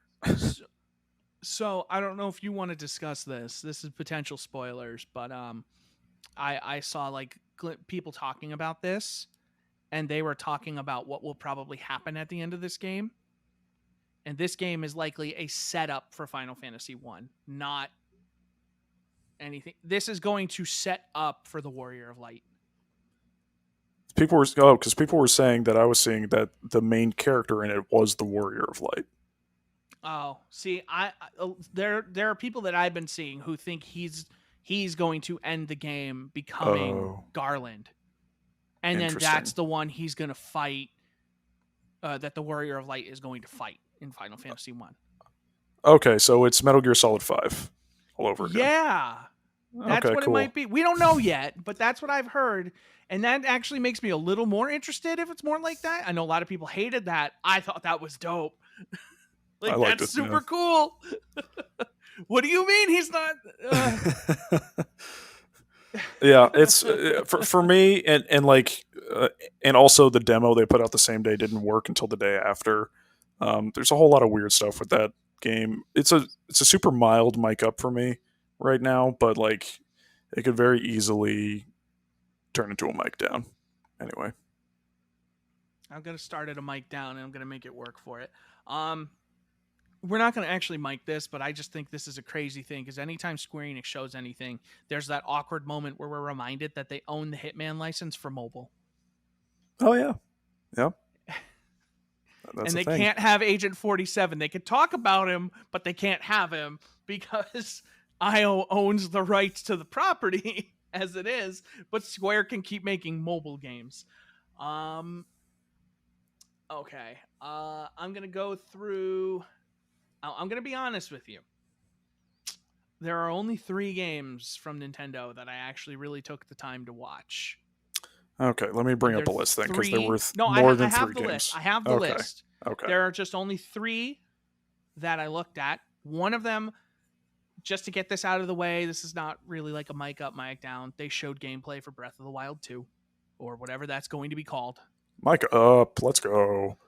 So I don't know if you want to discuss this. This is potential spoilers, but I saw like people talking about this, and they were talking about what will probably happen at the end of this game. And this game is likely a setup for Final Fantasy 1, not anything. This is going to set up for the Warrior of Light. Because people were saying that I was seeing that the main character in it was the Warrior of Light. Oh, see, there are people that I've been seeing who think he's going to end the game becoming Garland, and then that's the one he's going to fight. That the Warrior of Light is going to fight in Final Fantasy 1. Okay, so it's Metal Gear Solid 5 all over again. Yeah, that's what cool. It might be. We don't know yet, but that's what I've heard. And that actually makes me a little more interested if it's more like that. I know a lot of people hated that. I thought that was dope. Like, that's super cool. What do you mean he's not? Yeah, it's for me, and like, and also the demo they put out the same day didn't work until the day after. There's a whole lot of weird stuff with that game. It's a super mild mic up for me right now, but like, it could very easily turn into a mic down. Anyway, I'm gonna start at a mic down, and I'm gonna make it work for it. We're not going to actually mic this, but I just think this is a crazy thing because anytime Square Enix shows anything, there's that awkward moment where we're reminded that they own the Hitman license for mobile. Oh, yeah. Yep. And they can't have Agent 47. They could talk about him, but they can't have him because IO owns the rights to the property as it is, but Square can keep making mobile games. Okay. I'm going to go through... I'm going to be honest with you. There are only 3 games from Nintendo that I actually really took the time to watch. Okay, let me bring up a list then, because there were more than 3 games. List. I have the list. Okay. There are just only 3 that I looked at. One of them, just to get this out of the way, this is not really like a mic up, mic down. They showed gameplay for Breath of the Wild 2, or whatever that's going to be called. Mic up, let's go.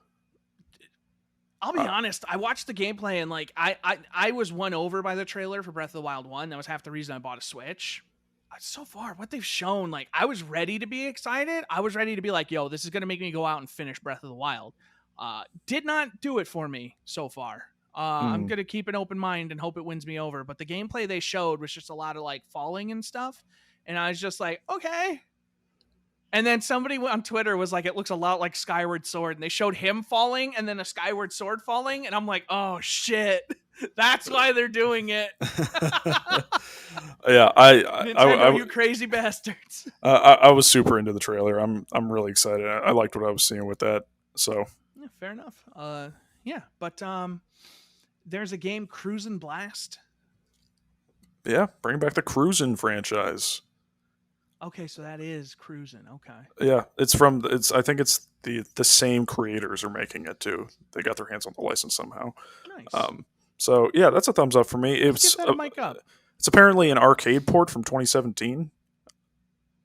I'll be honest, I watched the gameplay and like I was won over by the trailer for Breath of the Wild 1. That was half the reason I bought a Switch. So far, what they've shown, like, I was ready to be excited. I was ready to be like, yo, this is going to make me go out and finish Breath of the Wild. Did not do it for me so far. I'm going to keep an open mind and hope it wins me over. But the gameplay they showed was just a lot of like falling and stuff. And I was just like, okay. And then somebody on Twitter was like, it looks a lot like Skyward Sword. And they showed him falling and then a Skyward Sword falling. And I'm like, oh, shit. That's why they're doing it. Yeah, Nintendo, you crazy bastards. I was super into the trailer. I'm really excited. I liked what I was seeing with that. So yeah, fair enough. Yeah, but there's a game, Cruisin' Blast. Yeah, bring back the Cruisin' franchise. Okay, so that is Cruisin'. Okay. Yeah, I think it's the same creators are making it too. They got their hands on the license somehow. Nice. So yeah, that's a thumbs up for me. Let's give that a mic up. It's apparently an arcade port from 2017,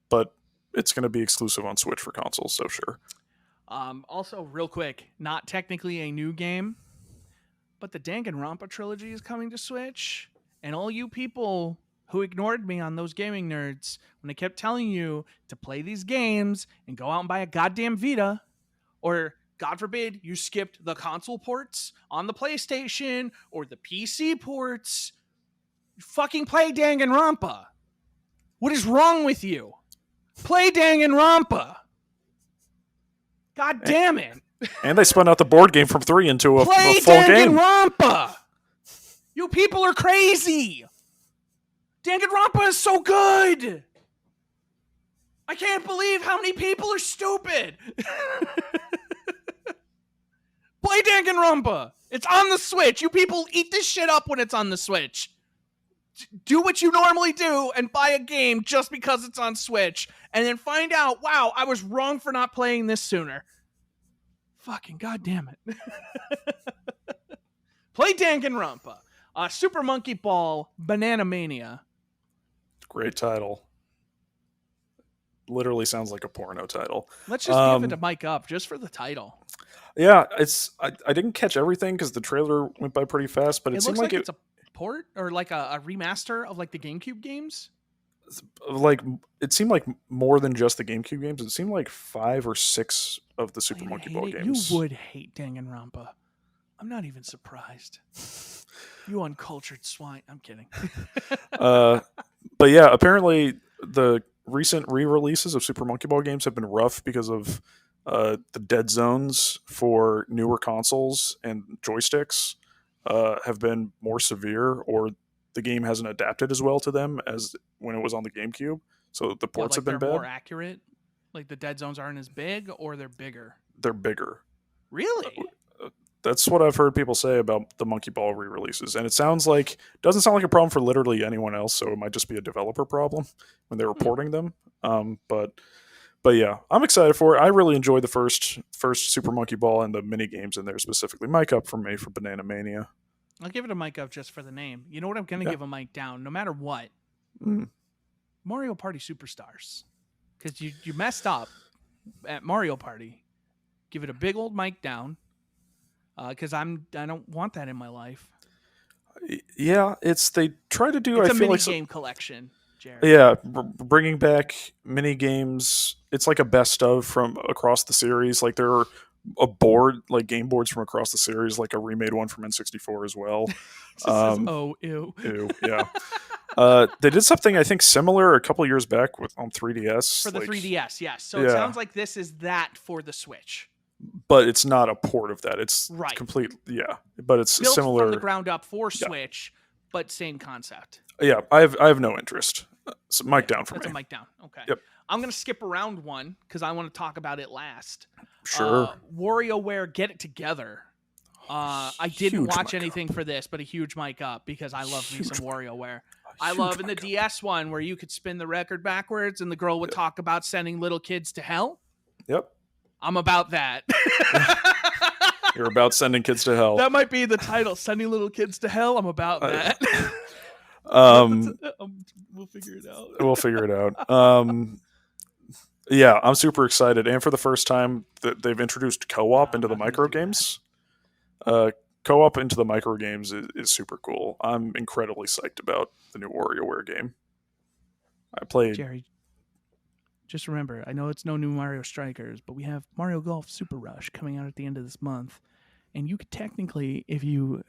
but it's going to be exclusive on Switch for consoles, so sure. Also, real quick, not technically a new game, but the Danganronpa trilogy is coming to Switch, and all you people who ignored me on those gaming nerds when I kept telling you to play these games and go out and buy a goddamn Vita, or God forbid you skipped the console ports on the PlayStation or the PC ports, fucking play Danganronpa. What is wrong with you? Play Danganronpa. God damn it. And they spun out the board game from 3 into a full game. Play Danganronpa. You people are crazy. Danganronpa is so good. I can't believe how many people are stupid. Play Danganronpa. It's on the Switch. You people eat this shit up when it's on the Switch. Do what you normally do and buy a game just because it's on Switch. And then find out, wow, I was wrong for not playing this sooner. Fucking goddamn it. Play Danganronpa. Super Monkey Ball Banana Mania. Great title. Literally sounds like a porno title. Let's just give it a mic up just for the title. Yeah, I didn't catch everything because the trailer went by pretty fast, but it seemed like it's a port or like a remaster of like the GameCube games. Like it seemed like more than just the GameCube games. It seemed like 5 or 6 of the Super Monkey Ball games. You would hate Danganronpa. I'm not even surprised. You uncultured swine. I'm kidding. But yeah, apparently the recent re-releases of Super Monkey Ball games have been rough because of the dead zones for newer consoles and joysticks have been more severe, or the game hasn't adapted as well to them as when it was on the GameCube. So the What, ports have like been they're bad. more accurate? Like the dead zones aren't as big, or they're bigger? They're bigger. Really? That's what I've heard people say about the Monkey Ball re-releases, and it doesn't sound like a problem for literally anyone else. So it might just be a developer problem when they're reporting them. But yeah, I'm excited for it. I really enjoyed the first Super Monkey Ball and the mini games in there specifically. Mic up from me for Banana Mania. I'll give it a mic up just for the name. You know what I'm going to give a mic down, no matter what? Mm. Mario Party Superstars. Because you messed up at Mario Party. Give it a big old mic down. Because I don't want that in my life. Yeah, they try to do. It's I a feel mini like game collection, Jared. yeah, bringing back mini games. It's like a best of from across the series. Like there are game boards from across the series, like a remade one from N64 as well. Just says, oh, ew. Ew, yeah. They did something I think similar a couple years back on 3DS For the 3DS, yes. So yeah. It sounds like this is that for the Switch. But it's not a port of that. It's right. complete, yeah. But it's built similar from the ground up for Switch, but same concept. Yeah, I have no interest. So mic down for me. That's a mic down. Okay. Yep. I'm going to skip around one because I want to talk about it last. Sure. WarioWare Get It Together. I didn't watch anything for this, but a huge mic up because I love me some WarioWare. I love in the DS one where you could spin the record backwards and the girl would talk about sending little kids to hell. Yep. I'm about that. You're about sending kids to hell. That might be the title. Sending little kids to hell. I'm about that. We'll figure it out. We'll figure it out. Yeah, I'm super excited. And for the first time, they've introduced co-op into the micro games. Co-op into the micro games is super cool. I'm incredibly psyched about the new WarioWare game. I played. Jerry, just remember, I know it's no new Mario Strikers, but we have Mario Golf Super Rush coming out at the end of this month. And you could technically, if you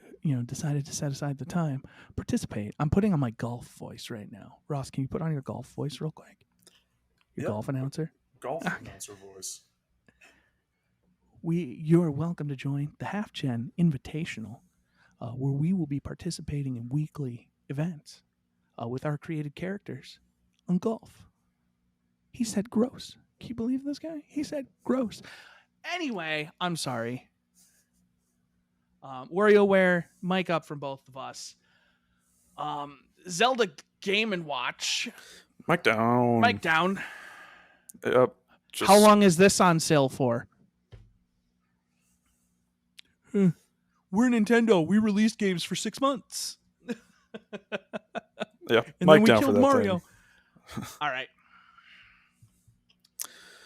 decided to set aside the time, participate. I'm putting on my golf voice right now. Ross, can you put on your golf voice real quick? Your golf announcer? Golf announcer voice. You're welcome to join the HalfGen Invitational, where we will be participating in weekly events with our created characters on golf. He said gross. Can you believe this guy? He said gross. Anyway, I'm sorry. WarioWare, mic up from both of us. Zelda Game & Watch. Mic down. Mic down. Yep. How long is this on sale for? We're Nintendo. We released games for 6 months. Yeah, and then we killed Mario. All right.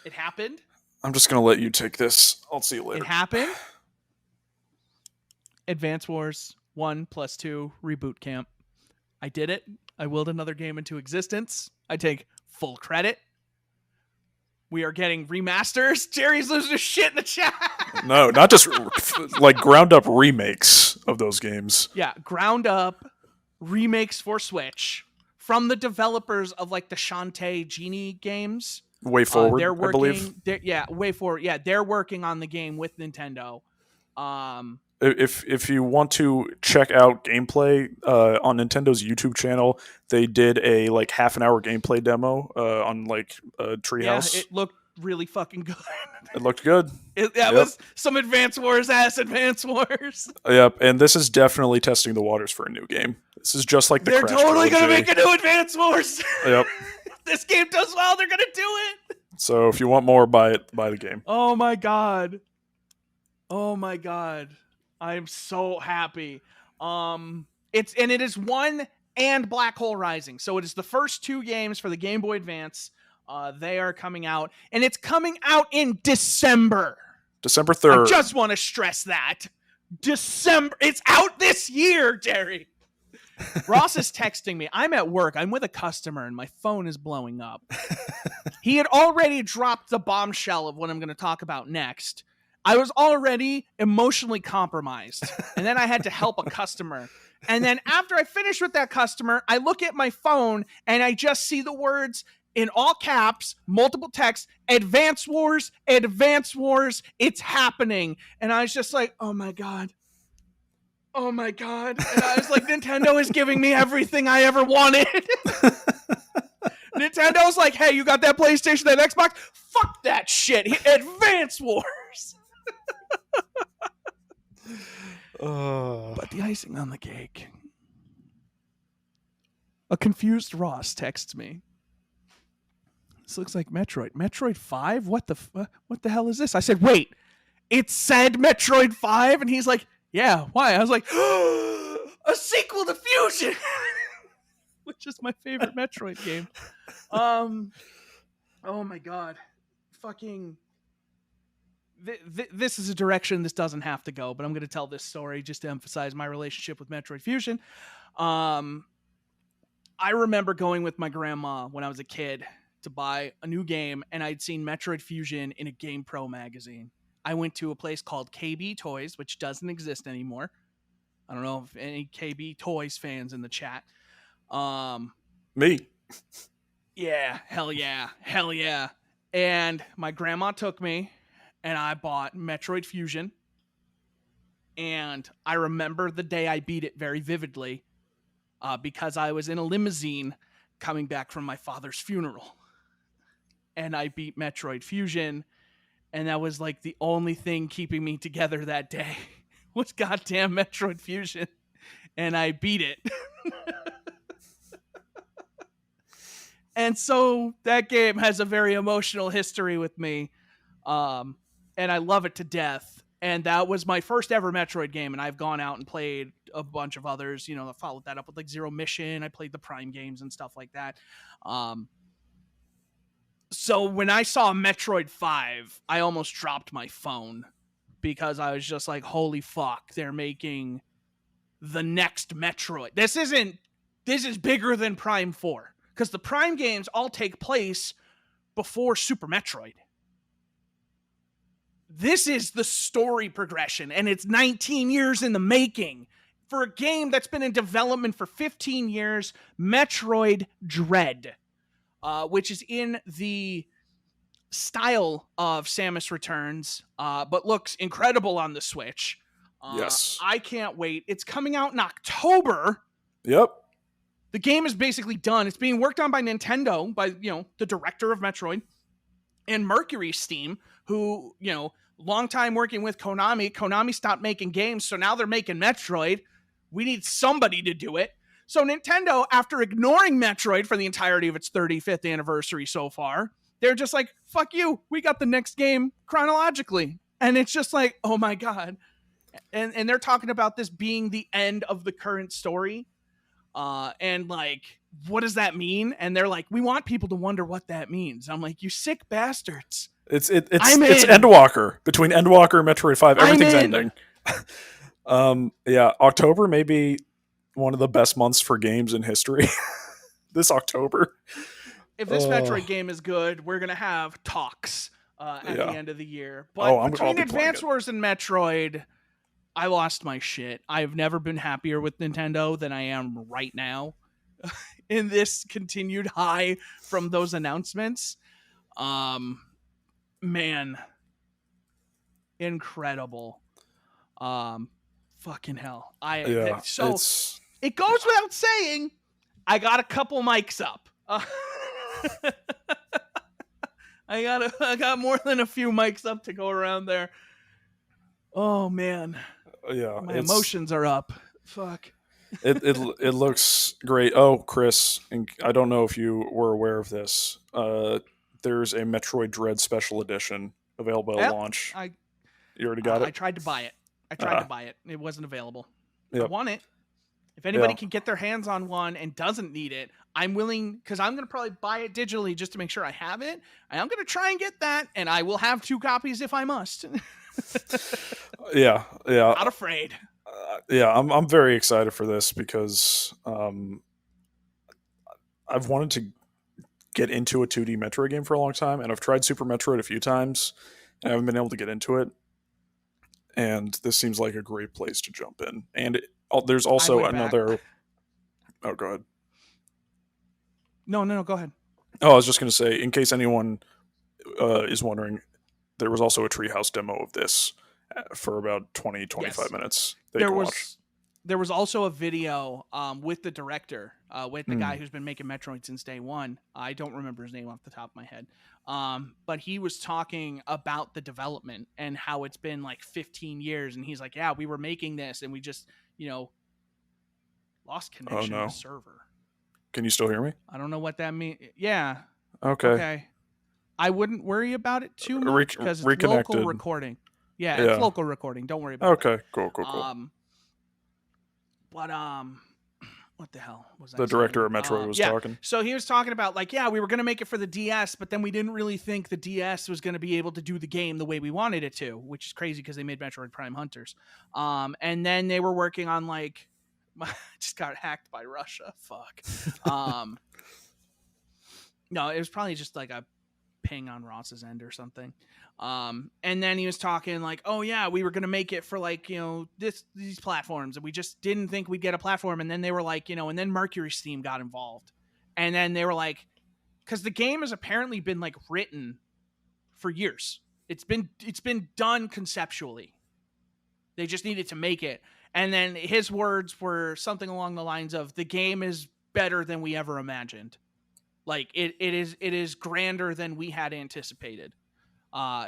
It happened. I'm just going to let you take this. I'll see you later. It happened. Advance Wars 1+2 Reboot Camp. I did it. I willed another game into existence. I take full credit. We are getting remasters. Jerry's losing his shit in the chat. No, not just like ground up remakes of those games. Yeah, ground up remakes for Switch from the developers of like the Shantae Genie games. Way Forward, they're working, I believe. Way Forward. Yeah, they're working on the game with Nintendo. If you want to check out gameplay on Nintendo's YouTube channel, they did a like half an hour gameplay demo on like Treehouse. Yeah, it looked really fucking good. It looked good. That was some Advance Wars Advance Wars. Yep, and this is definitely testing the waters for a new game. This is just like they're Crash totally trilogy. Gonna make a new Advance Wars. Yep. If this game does well, they're gonna do it. So if you want more, buy the game. Oh my god. I'm so happy. It is 1 and Black Hole Rising. So it is the first 2 games for the Game Boy Advance. They are coming out, and it's coming out in December. December 3rd. I just want to stress that. December. It's out this year, Jerry. Ross is texting me. I'm at work. I'm with a customer, and my phone is blowing up. He had already dropped the bombshell of what I'm going to talk about next. I was already emotionally compromised. And then I had to help a customer. And then after I finished with that customer, I look at my phone and I just see the words in all caps, multiple text, Advance Wars, it's happening. And I was just like, oh my God. Oh my God. And I was like, Nintendo is giving me everything I ever wanted. Nintendo's like, hey, you got that PlayStation, that Xbox? Fuck that shit. Advance Wars. But the icing on the cake. A confused Ross texts me. This looks like Metroid. Metroid 5? What the hell is this? I said, wait, it said Metroid 5? And he's like, yeah, why? I was like, a sequel to Fusion, which is my favorite Metroid game. Oh my God. Fucking. This is a direction this doesn't have to go, but I'm going to tell this story just to emphasize my relationship with Metroid Fusion. I remember going with my grandma when I was a kid to buy a new game, and I'd seen Metroid Fusion in a Game Pro magazine. I went to a place called KB Toys, which doesn't exist anymore. I don't know if any KB Toys fans in the chat. Me. Yeah, hell yeah, hell yeah. And my grandma took me, and I bought Metroid Fusion. And I remember the day I beat it very vividly because I was in a limousine coming back from my father's funeral. And I beat Metroid Fusion, and that was like the only thing keeping me together that day was goddamn Metroid Fusion. And I beat it. And so that game has a very emotional history with me. And I love it to death. And that was my first ever Metroid game. And I've gone out and played a bunch of others. You know, I followed that up with like Zero Mission. I played the Prime games and stuff like that. So when I saw Metroid 5, I almost dropped my phone because I was just like, holy fuck, they're making the next Metroid. This is bigger than Prime 4. Because the Prime games all take place before Super Metroid. This is the story progression, and it's 19 years in the making. For a game that's been in development for 15 years, Metroid Dread, which is in the style of Samus Returns, but looks incredible on the Switch. Yes. I can't wait. It's coming out in October. Yep. The game is basically done. It's being worked on by Nintendo, by, the director of Metroid, and Mercury Steam, who, long time working with Konami. Konami stopped making games, so now they're making Metroid. We need somebody to do it. So Nintendo, after ignoring Metroid for the entirety of its 35th anniversary so far, they're just like, fuck you, we got the next game chronologically. And it's just like, oh my God. And they're talking about this being the end of the current story. And like, what does that mean? And they're like, we want people to wonder what that means. I'm like, you sick bastards. It's Endwalker. Between Endwalker and Metroid 5, everything's ending. Yeah, October may be one of the best months for games in history. This October. If this Metroid game is good, we're gonna have talks at the end of the year. But between Advance Wars and Metroid, I lost my shit. I've never been happier with Nintendo than I am right now in this continued high from those announcements. Man, incredible. Fucking hell. It goes without saying, I got a couple mics up. I got more than a few mics up to go around there. Oh man. Yeah, my emotions are up. Fuck. It looks great. Oh, Chris, and I don't know if you were aware of this. There's a Metroid Dread Special Edition available at launch. You already got it? I tried to buy it. It wasn't available. Yep. I want it. If anybody can get their hands on one and doesn't need it, I'm willing, because I'm going to probably buy it digitally just to make sure I have it. I'm going to try and get that, and I will have 2 copies if I must. Yeah. Not afraid. I'm very excited for this because I've wanted to get into a 2D Metroid game for a long time, and I've tried Super Metroid a few times, and I haven't been able to get into it. and this seems like a great place to jump in. And there's I also went back. another. Oh, go ahead. No, no, no. Go ahead. Oh, I was just going to say, in case anyone is wondering, there was also a Treehouse demo of this for about 20-25 Yes, minutes that you there can watch. was there was also a video with the director, with the guy Mm. who's been making Metroid since day one. I don't remember his name off the top of my head, but he was talking about the development and how it's been like 15 years, and he's like, "Yeah, we were making this, and we just, you know, lost Oh connection to no, server." can you still hear me? I don't know what that means. Yeah, Okay, okay. I wouldn't worry about it too much because it's local reconnected. recording. Yeah, it's Yeah. local recording. Don't worry about that. Okay. Cool. Cool. Cool. Um, but what the hell was I The director saying? of Metroid was Yeah. talking. So he was talking about like, yeah, we were gonna make it for the DS, but then we didn't really think the DS was gonna be able to do the game the way we wanted it to, which is crazy because they made Metroid Prime Hunters. And then they were working on like, just got hacked by Russia. Fuck. Um, no, it was probably just like a ping on Ross's end or something. And then he was talking like, oh yeah, we were gonna make it for like, these platforms, and we just didn't think we'd get a platform. And then they were like, and then Mercury Steam got involved, and then they were like, because the game has apparently been like written for years. It's been done conceptually. They just needed to make it. And then his words were something along the lines of, the game is better than we ever imagined. Like it is grander than we had anticipated.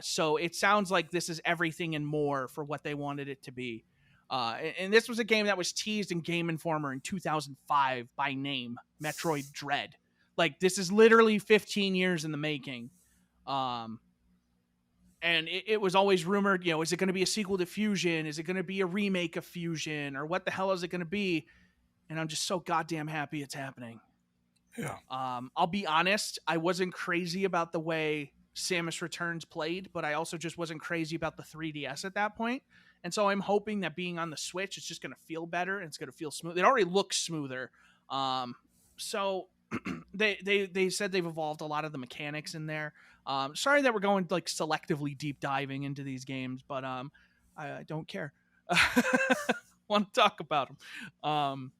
So it sounds like this is everything and more for what they wanted it to be. And this was a game that was teased in Game Informer in 2005 by name, Metroid Dread. Like, this is literally 15 years in the making. Um, and it was always rumored, is it going to be a sequel to Fusion? Is it going to be a remake of Fusion? Or what the hell is it going to be? And I'm just so goddamn happy it's happening. Yeah. I'll be honest, I wasn't crazy about the way Samus Returns played, but I also just wasn't crazy about the 3DS at that point. And so I'm hoping that being on the Switch, it's just going to feel better and it's going to feel smooth. It already looks smoother. So they said they've evolved a lot of the mechanics in there. Sorry that we're going like selectively deep diving into these games, but I don't care. Want to talk about them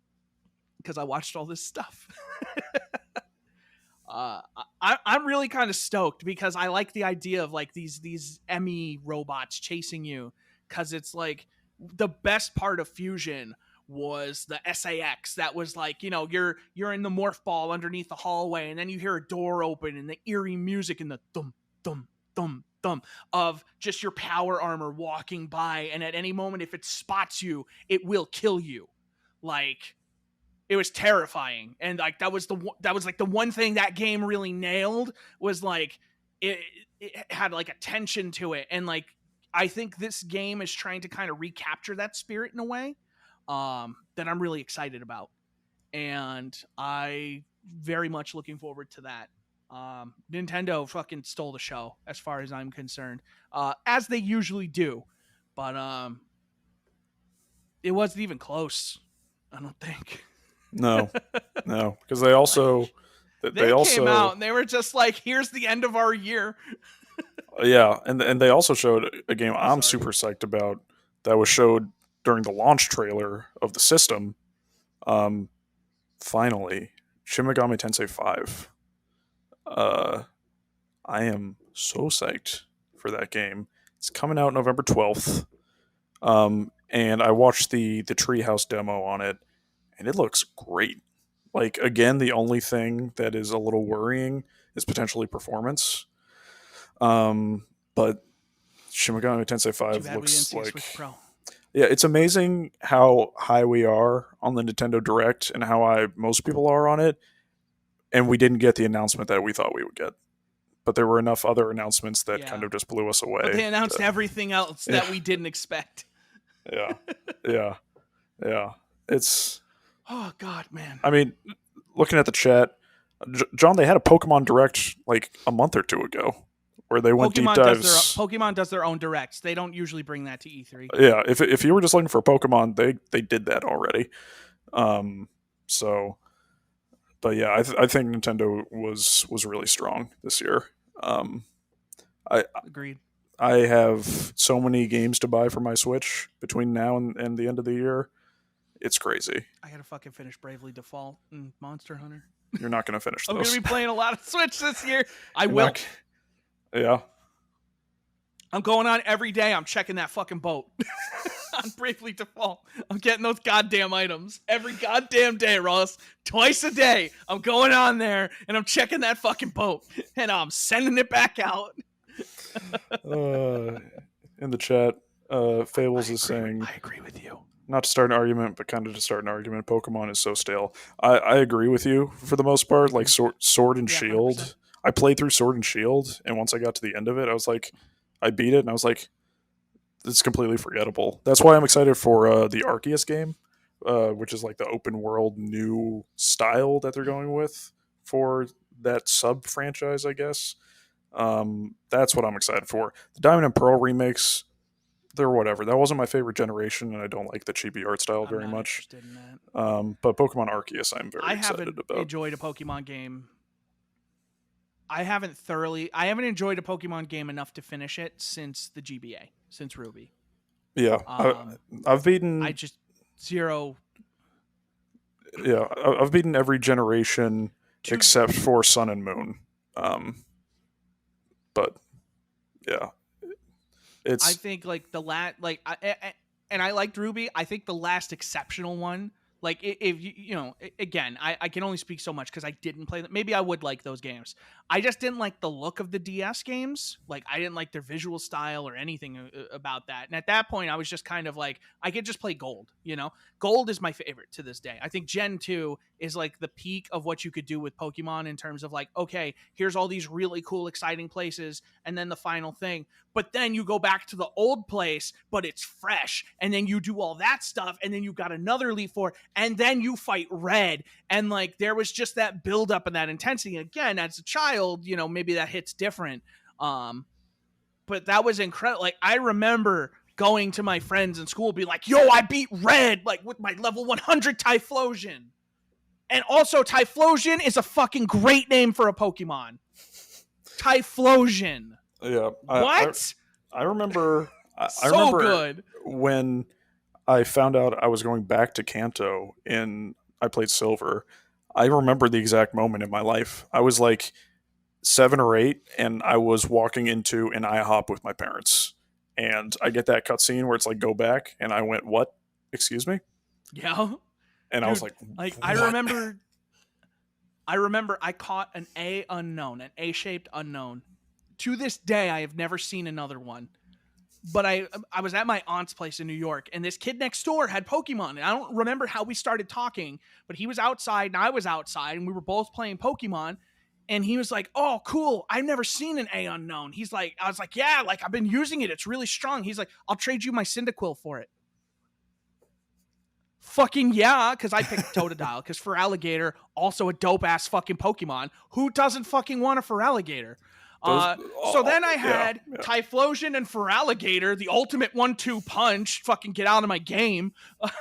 because I watched all this stuff. I'm really kind of stoked because I like the idea of like these Emmy robots chasing you, because it's like the best part of Fusion was the SAX that was like, you're in the morph ball underneath the hallway, and then you hear a door open and the eerie music and the thump thump thump thump of just your power armor walking by, and at any moment if it spots you it will kill you. Like, it was terrifying, and like that was like the one thing that game really nailed, was like it had like a tension to it, and like I think this game is trying to kind of recapture that spirit in a way that I'm really excited about, and I very much looking forward to that. Nintendo fucking stole the show as far as I'm concerned, as they usually do, but it wasn't even close, I don't think. No. No, because they also Like, they they came out also and they were just like, here's the end of our year. yeah, and they also showed a game I'm Sorry. super psyched about that was showed during the launch trailer of the system. Um, Finally, Shin Megami Tensei 5. Uh, I am so psyched for that game. It's coming out November 12th. And I watched the Treehouse demo on it, and it looks great. Like, again, the only thing that is a little worrying is potentially performance. But Shin Megami Tensei Too 5 bad we didn't looks see a Switch like, Pro. yeah, it's amazing how high we are on the Nintendo Direct and how high most people are on it. And we didn't get the announcement that we thought we would get. But there were enough other announcements that kind Yeah. of just blew us But away. they announced everything else Yeah, that we didn't expect. yeah, yeah, yeah. It's, Oh, God, man. I mean, looking at the chat, John, they had a Pokemon Direct like a month or two ago where they went deep dives. Pokemon does their own directs. They don't usually bring that to E3. Yeah, if you were just looking for Pokemon, they did that already. So, but yeah, I think Nintendo was really strong this year. Um, I Agreed. I have so many games to buy for my Switch between now and the end of the year. It's crazy. I gotta fucking finish Bravely Default and Monster Hunter. You're not going to finish I'm gonna those. be playing a lot of Switch this year. I You're will. not. Yeah. I'm going on every day. I'm checking that fucking boat on Bravely Default. I'm getting those goddamn items every goddamn day, Ross. Twice a day. I'm going on there and I'm checking that fucking boat and I'm sending it back out. In the chat, Fables is saying, I agree with you. not to start an argument, but kind of to start an argument, Pokemon is so stale. I agree with you for the most part. Like Sword and Shield. 100%. I played through Sword and Shield, and once I got to the end of it, I was like, I beat it, and I was like, it's completely forgettable. That's why I'm excited for the Arceus game, which is like the open world new style that they're going with for that sub franchise, I guess. That's what I'm excited for. The Diamond and Pearl remakes, they're whatever. That wasn't my favorite generation, and I don't like the chibi art style very much. In that. But Pokemon Arceus, I'm very excited haven't about. Enjoyed a Pokemon game. I haven't enjoyed a Pokemon game enough to finish it since the GBA, since Ruby. Yeah, I've beaten. I just zero. Yeah, I've beaten every generation except for Sun and Moon. But yeah, I think like the and I liked Ruby. I think the last exceptional one, like if you know, again, I can only speak so much because I didn't play them. Maybe I would like those games. I just didn't like the look of the DS games. Like I didn't like their visual style or anything about that. And at that point, I was just kind of like, I could just play Gold. You know, Gold is my favorite to this day. I think Gen 2 is like the peak of what you could do with Pokemon in terms of like, okay, here's all these really cool, exciting places, and then the final thing. But then you go back to the old place, but it's fresh, and then you do all that stuff, and then you got another Leaf 4, and then you fight Red, and like there was just that build up and that intensity. Again, as a child, you know, maybe that hits different. But that was incredible. Like I remember going to my friends in school, be like, "Yo, I beat Red like with my level 100 Typhlosion." And also, Typhlosion is a fucking great name for a Pokemon. Typhlosion. Yeah. What? I remember. I So remember good. when I found out I was going back to Kanto and I played Silver. I remember the exact moment in my life. I was like 7 or 8, and I was walking into an IHOP with my parents, and I get that cutscene where it's like, "Go back," and I went, "What? Excuse me?" Yeah. And I was like, what? I remember I caught an A-shaped unknown. To this day, I have never seen another one. But I was at my aunt's place in New York, and this kid next door had Pokemon. And I don't remember how we started talking, but he was outside and I was outside, and we were both playing Pokemon. And he was like, "Oh, cool. I've never seen an A unknown." He's like, I was like, "Yeah, like I've been using it. It's really strong." He's like, "I'll trade you my Cyndaquil for it." Fucking yeah, because I picked Totodile, because Feraligatr, also a dope-ass fucking Pokemon. Who doesn't fucking want a Feraligatr? So then I had Typhlosion and Feraligatr, the ultimate 1-2 punch. Fucking get out of my game. Because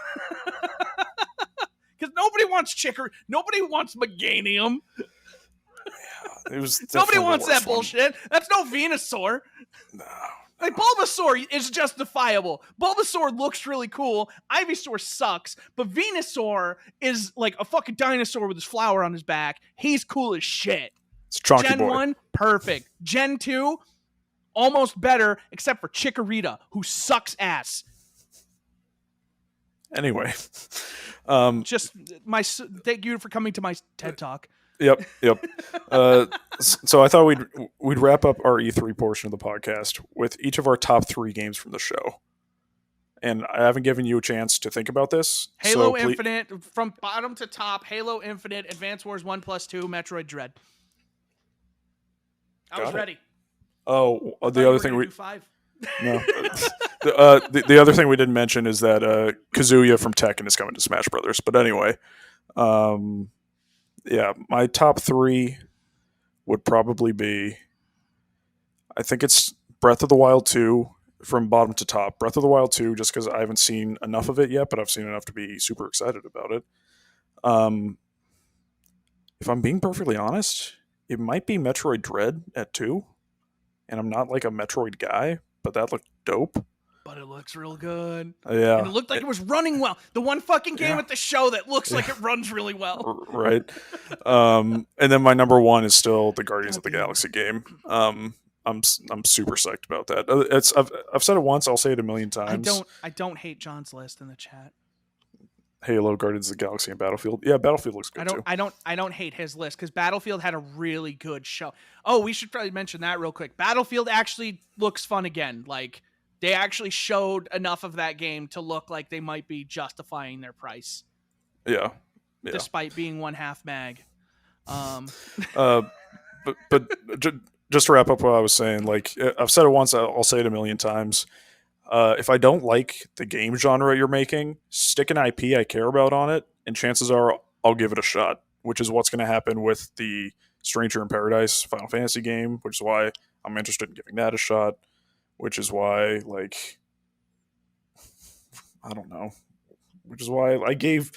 nobody wants nobody wants Meganium. It was nobody wants that bullshit. That's no Venusaur. No. Like, Bulbasaur is justifiable. Bulbasaur looks really cool. Ivysaur sucks. But Venusaur is like a fucking dinosaur with his flower on his back. He's cool as shit. It's Chonky Gen Boy. 1, perfect. Gen 2, almost better, except for Chikorita, who sucks ass. Anyway. Just thank you for coming to my TED Talk. Yep. So I thought we'd wrap up our E3 portion of the podcast with each of our top 3 games from the show. And I haven't given you a chance to think about this. Halo Infinite, from bottom to top, Halo Infinite, Advance Wars 1+2, Metroid Dread. I was ready. Oh, the other thing we... No. The other thing we didn't mention is that Kazuya from Tekken is coming to Smash Brothers. But anyway, yeah, my top 3 would probably be, I think it's Breath of the Wild 2 from bottom to top. Breath of the Wild 2, just because I haven't seen enough of it yet, but I've seen enough to be super excited about it. If I'm being perfectly honest, it might be Metroid Dread at 2, and I'm not like a Metroid guy, but that looked dope. But it looks real good. And Yeah. it looked like it was running well. The one fucking game Yeah. at the show that looks like Yeah. it runs really well. Right. And then my number one is still the Guardians of the God damn it. Galaxy game. I'm super psyched about that. I've said it once. I'll say it a million times. I don't hate John's list in the chat. Halo, Guardians of the Galaxy, and Battlefield. Yeah, Battlefield looks good too. I don't hate his list because Battlefield had a really good show. Oh, we should probably mention that real quick. Battlefield actually looks fun again. Like, they actually showed enough of that game to look like they might be justifying their price. Yeah. Despite being one half mag. But just to wrap up what I was saying, like, I've said it once, I'll say it a million times. If I don't like the game genre you're making, stick an IP I care about on it, and chances are I'll give it a shot, which is what's going to happen with the Stranger in Paradise Final Fantasy game, which is why I'm interested in giving that a shot, which is why, like, I don't know, which is why I gave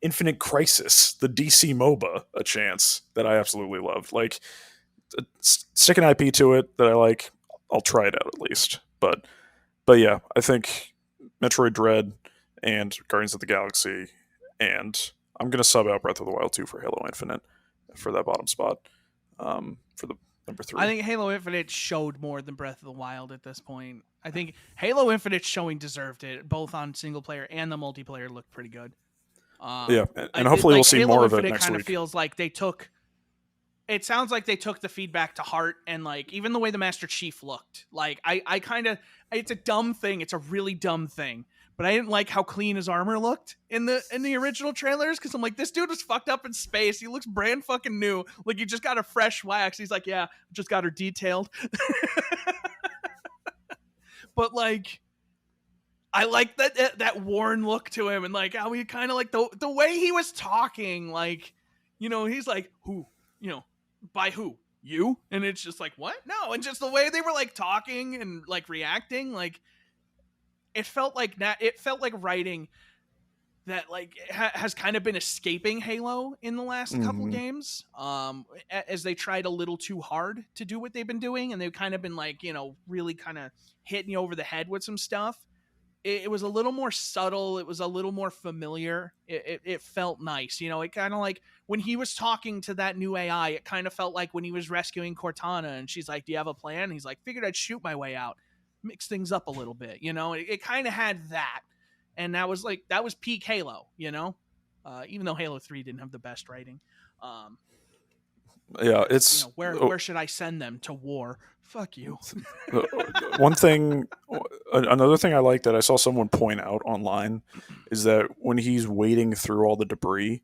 Infinite Crisis, the DC MOBA, a chance that I absolutely loved. Like, stick an IP to it that I like, I'll try it out at least. But yeah, I think Metroid Dread and Guardians of the Galaxy, and I'm gonna sub out Breath of the Wild 2 for Halo Infinite for that bottom spot. For the number 3. I think Halo Infinite showed more than Breath of the Wild at this point. I think Halo Infinite showing deserved it, both on single player and the multiplayer looked pretty good. Yeah, and hopefully we'll see Halo more Infinite of it next kind week. Of feels like they took. It sounds like they took the feedback to heart, and like even the way the Master Chief looked, like I kind of, it's a dumb thing. It's a really dumb thing, but I didn't like how clean his armor looked in the original trailers because I'm like, this dude was fucked up in space. He looks brand fucking new. Like, he just got a fresh wax. He's like, yeah, just got her detailed. But like, I like that worn look to him, and like how he kind of like the way he was talking, like, you know, he's like, who, you know, by who, you, and it's just like, what? No. And just the way they were like talking and like reacting, like, it felt like writing that like has kind of been escaping Halo in the last couple games, as they tried a little too hard to do what they've been doing, and they've kind of been like, you know, really kind of hitting you over the head with some stuff. It was a little more subtle. It was a little more familiar. It felt nice. You know, it kind of like when he was talking to that new AI, it kind of felt like when he was rescuing Cortana and she's like, do you have a plan? And he's like, figured I'd shoot my way out, mix things up a little bit. You know, it kind of had that. And that was peak Halo, you know, even though Halo 3 didn't have the best writing. Yeah, it's, you know, where should I send them to war? Fuck you. Another thing I like that I saw someone point out online is that when he's wading through all the debris,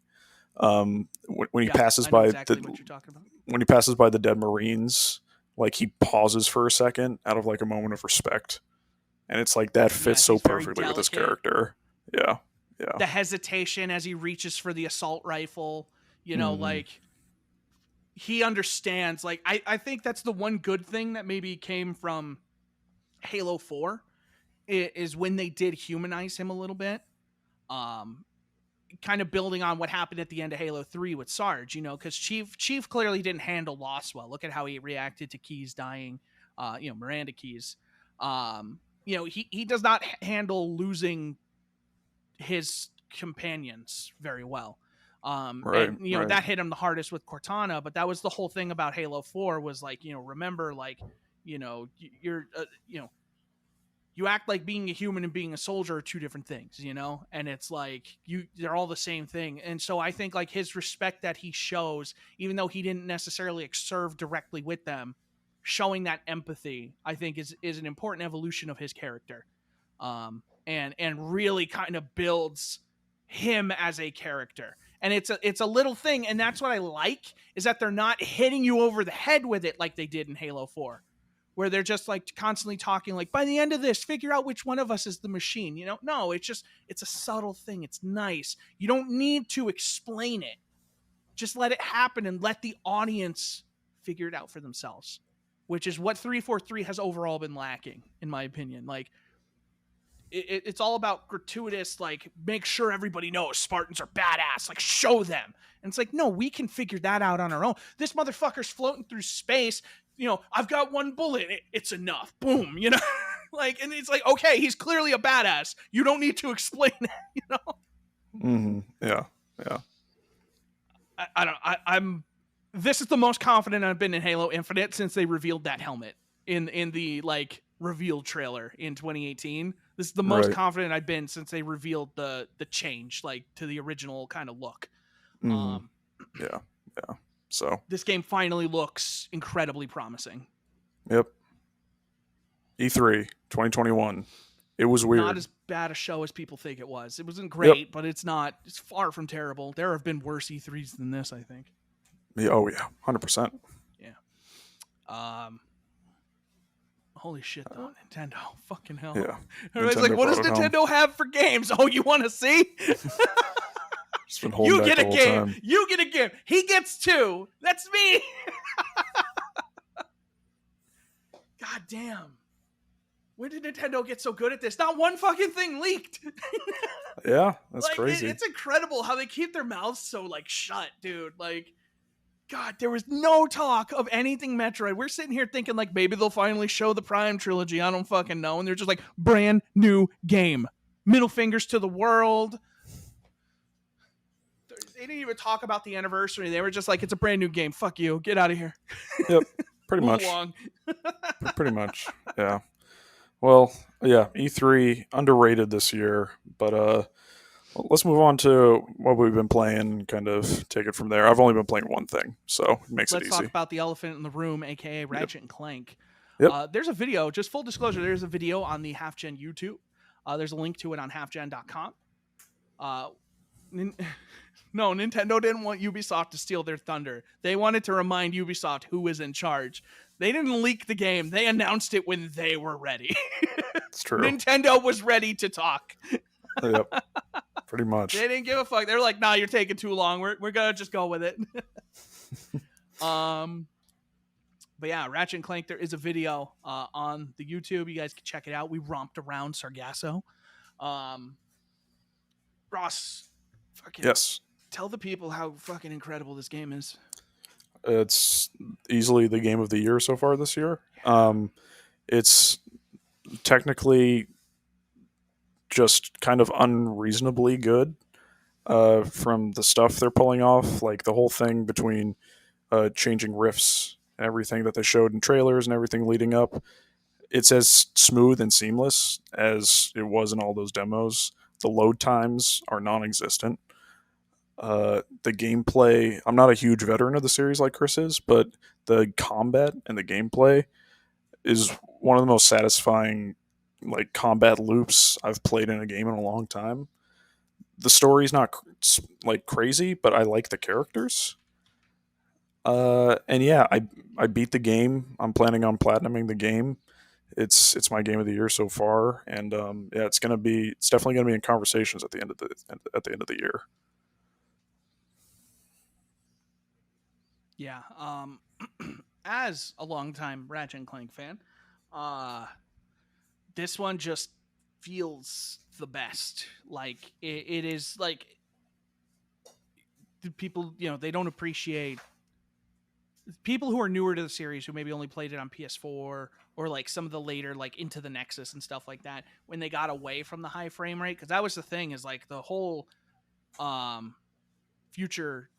when he passes by when he passes by the dead Marines, like, he pauses for a second out of like a moment of respect, and it's like that fits so perfectly with his character. Yeah. The hesitation as he reaches for the assault rifle, you know, like, he understands. Like, I think that's the one good thing that maybe came from Halo 4 is when they did humanize him a little bit. Kind of building on what happened at the end of Halo 3 with Sarge, you know, because Chief clearly didn't handle loss well. Look at how he reacted to Keyes dying, you know, Miranda Keyes. You know, he does not handle losing his companions very well. And, you know, that hit him the hardest with Cortana, but that was the whole thing about Halo 4 was like, you know, remember, like, you know, you're, you know, you act like being a human and being a soldier are two different things, you know? And it's like, they're all the same thing. And so I think like his respect that he shows, even though he didn't necessarily serve directly with them, showing that empathy, I think is an important evolution of his character. And really kind of builds him as a character. And it's a little thing, and that's what I like, is that they're not hitting you over the head with it like they did in Halo 4, where they're just like constantly talking like, by the end of this, figure out which one of us is the machine, you know? No, it's a subtle thing. It's nice. You don't need to explain it. Just let it happen and let the audience figure it out for themselves, which is what 343 has overall been lacking, in my opinion. Like, it's all about gratuitous, like, make sure everybody knows Spartans are badass, like, show them. And it's like, no, we can figure that out on our own. This motherfucker's floating through space, you know, I've got one bullet, it's enough, boom, you know. Like, and it's like, okay, he's clearly a badass. You don't need to explain it, you know? Mm-hmm. Yeah. I don't. I'm. This is the most confident I've been in Halo Infinite since they revealed that helmet in the like reveal trailer in 2018. This is the most Right. confident I've been since they revealed the change like to the original kind of look. Mm-hmm. Yeah. So. This game finally looks incredibly promising. Yep. E3 2021. It was weird. Not as bad a show as people think it was. It wasn't great, but it's not. It's far from terrible. There have been worse E3s than this, I think. Yeah, oh yeah, 100%. Yeah. Holy shit, though, Nintendo. Fucking hell. Yeah. Everybody's like, what does Nintendo have for games? Oh, you want to see? Just been holding You back get a the whole game. time. You get a game. He gets 2. That's me. God damn. When did Nintendo get so good at this? Not one fucking thing leaked. Yeah, that's like, crazy. It's incredible how they keep their mouths so like shut, dude. Like, God, there was no talk of anything Metroid. We're sitting here thinking like maybe they'll finally show the Prime trilogy. I don't fucking know. And they're just like, brand new game. Middle fingers to the world. They didn't even talk about the anniversary. They were just like, it's a brand new game. Fuck you. Get out of here. Yep, pretty Move much. along. Pretty much, yeah. Well, yeah, E3 underrated this year, but let's move on to what we've been playing and kind of take it from there. I've only been playing one thing, so it makes it Let's easy. talk about the elephant in the room, aka Ratchet and Clank. Yep. There's a video, just full disclosure, there's a video on the HalfGen YouTube. There's a link to it on halfgen.com. No, Nintendo didn't want Ubisoft to steal their thunder. They wanted to remind Ubisoft who was in charge. They didn't leak the game. They announced it when they were ready. It's true. Nintendo was ready to talk. Yep. Pretty much. They didn't give a fuck. They were like, nah, you're taking too long. We're going to just go with it. But yeah, Ratchet and Clank, there is a video on the YouTube. You guys can check it out. We romped around Sargasso. Ross, fucking Yes. tell the people how fucking incredible this game is. It's easily the game of the year so far this year. It's technically just kind of unreasonably good from the stuff they're pulling off. Like the whole thing between changing riffs and everything that they showed in trailers and everything leading up. It's as smooth and seamless as it was in all those demos. The load times are non-existent. The gameplay, I'm not a huge veteran of the series like Chris is, but the combat and the gameplay is one of the most satisfying like combat loops I've played in a game in a long time. The story's not like crazy, but I like the characters. And yeah, I beat the game. I'm planning on platinuming the game. It's my game of the year so far, and yeah, it's definitely gonna be in conversations at the end of the year. Yeah. As a longtime Ratchet and Clank fan, this one just feels the best. Like it is like the people, they don't appreciate people who are newer to the series who maybe only played it on PS4 or like some of the later like Into the Nexus and stuff like that when they got away from the high frame rate, because that was the thing, is like the whole future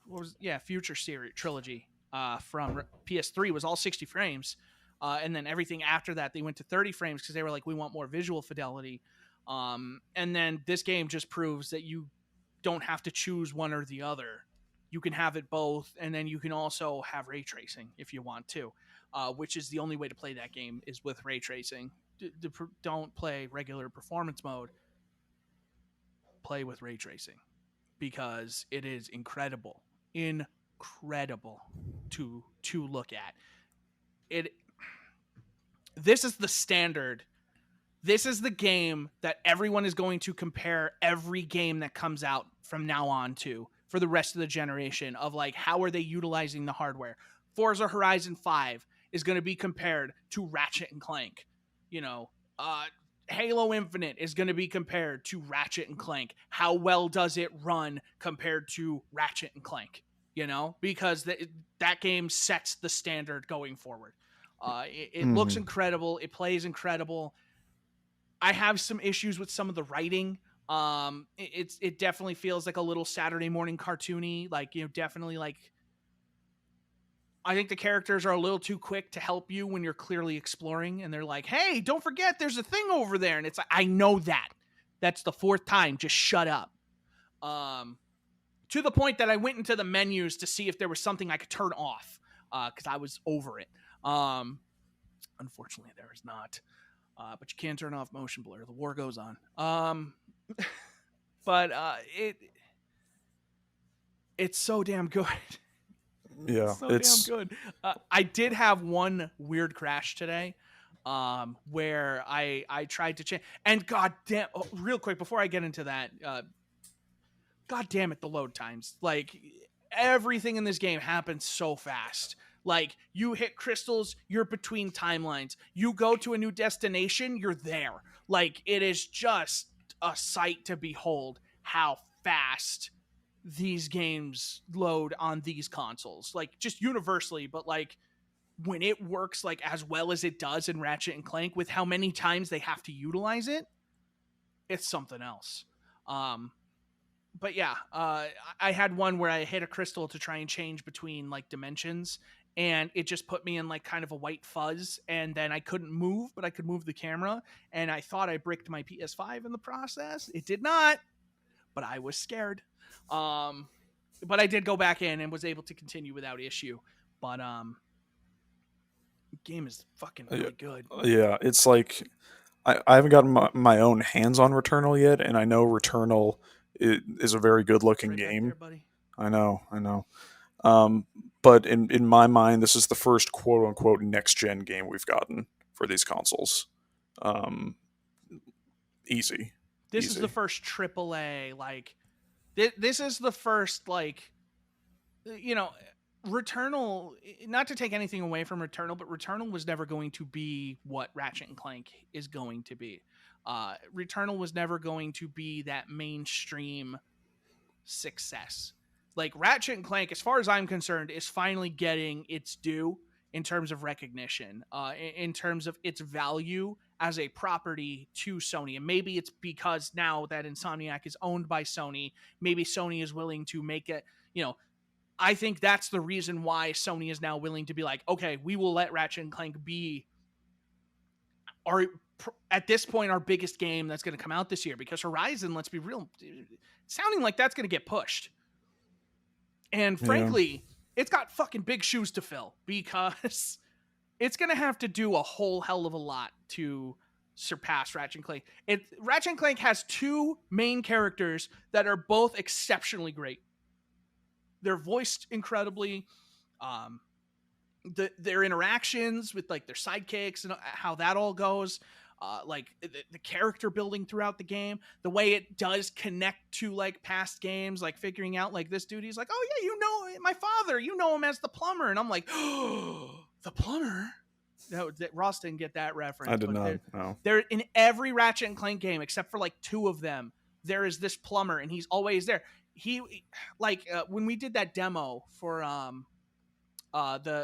series trilogy from PS3 was all 60 frames, and then everything after that they went to 30 frames because they were like, we want more visual fidelity, and then this game just proves that you don't have to choose one or the other. You can have it both, and then you can also have ray tracing if you want to, which is the only way to play that game is with ray tracing. Don't play regular performance mode. Play with ray tracing because it is incredible to look at. This is the standard. This is the game that everyone is going to compare every game that comes out from now on to for the rest of the generation, of like, how are they utilizing the hardware? Forza Horizon 5 is going to be compared to Ratchet and Clank. Halo Infinite is going to be compared to Ratchet and Clank. How well does it run compared to Ratchet and Clank? Because that game sets the standard going forward. It looks incredible. It plays incredible. I have some issues with some of the writing. It definitely feels like a little Saturday morning cartoony. Like, definitely like I think the characters are a little too quick to help you when you're clearly exploring, and they're like, "Hey, don't forget, there's a thing over there," and it's like, I know that. That's the fourth time. Just shut up. Um, to the point that I went into the menus to see if there was something I could turn off because I was over it. Unfortunately, there is not. But you can turn off motion blur. The war goes on. But it's so damn good. Yeah, So damn it's good. I did have one weird crash today, where I tried to change. And god damn, real quick before I get into that, god damn it, the load times. Like everything in this game happens so fast. Like you hit crystals, you're between timelines. You go to a new destination, you're there. Like it is just a sight to behold how fast these games load on these consoles. Like just universally, but like when it works like as well as it does in Ratchet and Clank with how many times they have to utilize it, it's something else. Um but yeah, I had one where I hit a crystal to try and change between like dimensions, and it just put me in like kind of a white fuzz, and then I couldn't move, but I could move the camera, and I thought I bricked my PS5 in the process. It did not, but I was scared. But I did go back in and was able to continue without issue. But game is fucking yeah, really good. yeah, it's like I haven't gotten my own hands on Returnal yet, and I know Returnal is a very good It's looking right back there, game. buddy. I know, I know. Um, but in my mind, this is the first quote unquote next gen game we've gotten for these consoles. Um, easy, This is the easy. first AAA like this is the first like you know Returnal, not to take anything away from Returnal, but Returnal was never going to be what Ratchet and Clank is going to be. Returnal was never going to be that mainstream success. Like Ratchet and Clank, as far as I'm concerned, is finally getting its due in terms of recognition, in terms of its value as a property to Sony. And maybe it's because now that Insomniac is owned by Sony, maybe Sony is willing to make it, I think that's the reason why Sony is now willing to be like, okay, we will let Ratchet and Clank be our, at this point, our biggest game that's going to come out this year, because Horizon, let's be real, sounding like that's going to get pushed. And Yeah, frankly, it's got fucking big shoes to fill, because it's going to have to do a whole hell of a lot to surpass Ratchet and Clank. Ratchet and Clank has two main characters that are both exceptionally great. They're voiced incredibly. Um, their interactions with like their sidekicks and how that all goes, like the character building throughout the game, the way it does connect to like past games, like figuring out like this dude, he's like, oh yeah, my father, him as the plumber, and I'm like, oh, the plumber. No, Ross didn't get that I reference, did but not know. they're in every Ratchet and Clank game except for like two of them. There is this plumber, and he's always there. He like when we did that demo for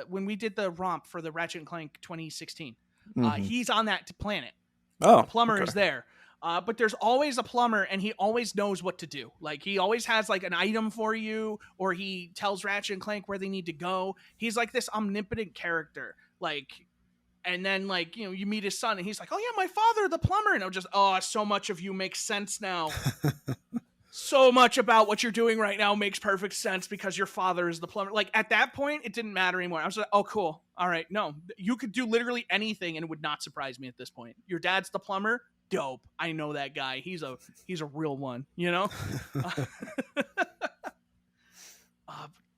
when we did the romp for the Ratchet and Clank 2016, Mm-hmm. he's on that planet. The Oh, plumber okay. is there. But there's always a plumber, and he always knows what to do. Like he always has like an item for you, or he tells Ratchet and Clank where they need to go. He's like this omnipotent character. Like, and then like you meet his son, and he's like, "Oh yeah, my father, the plumber," and I'm just, oh, so much of you makes sense now. So much about what you're doing right now makes perfect sense because your father is the plumber. Like at that point, it didn't matter anymore. I was like, oh, cool. All right. No, you could do literally anything and it would not surprise me at this point. Your dad's the plumber. Dope. I know that guy. He's a real one,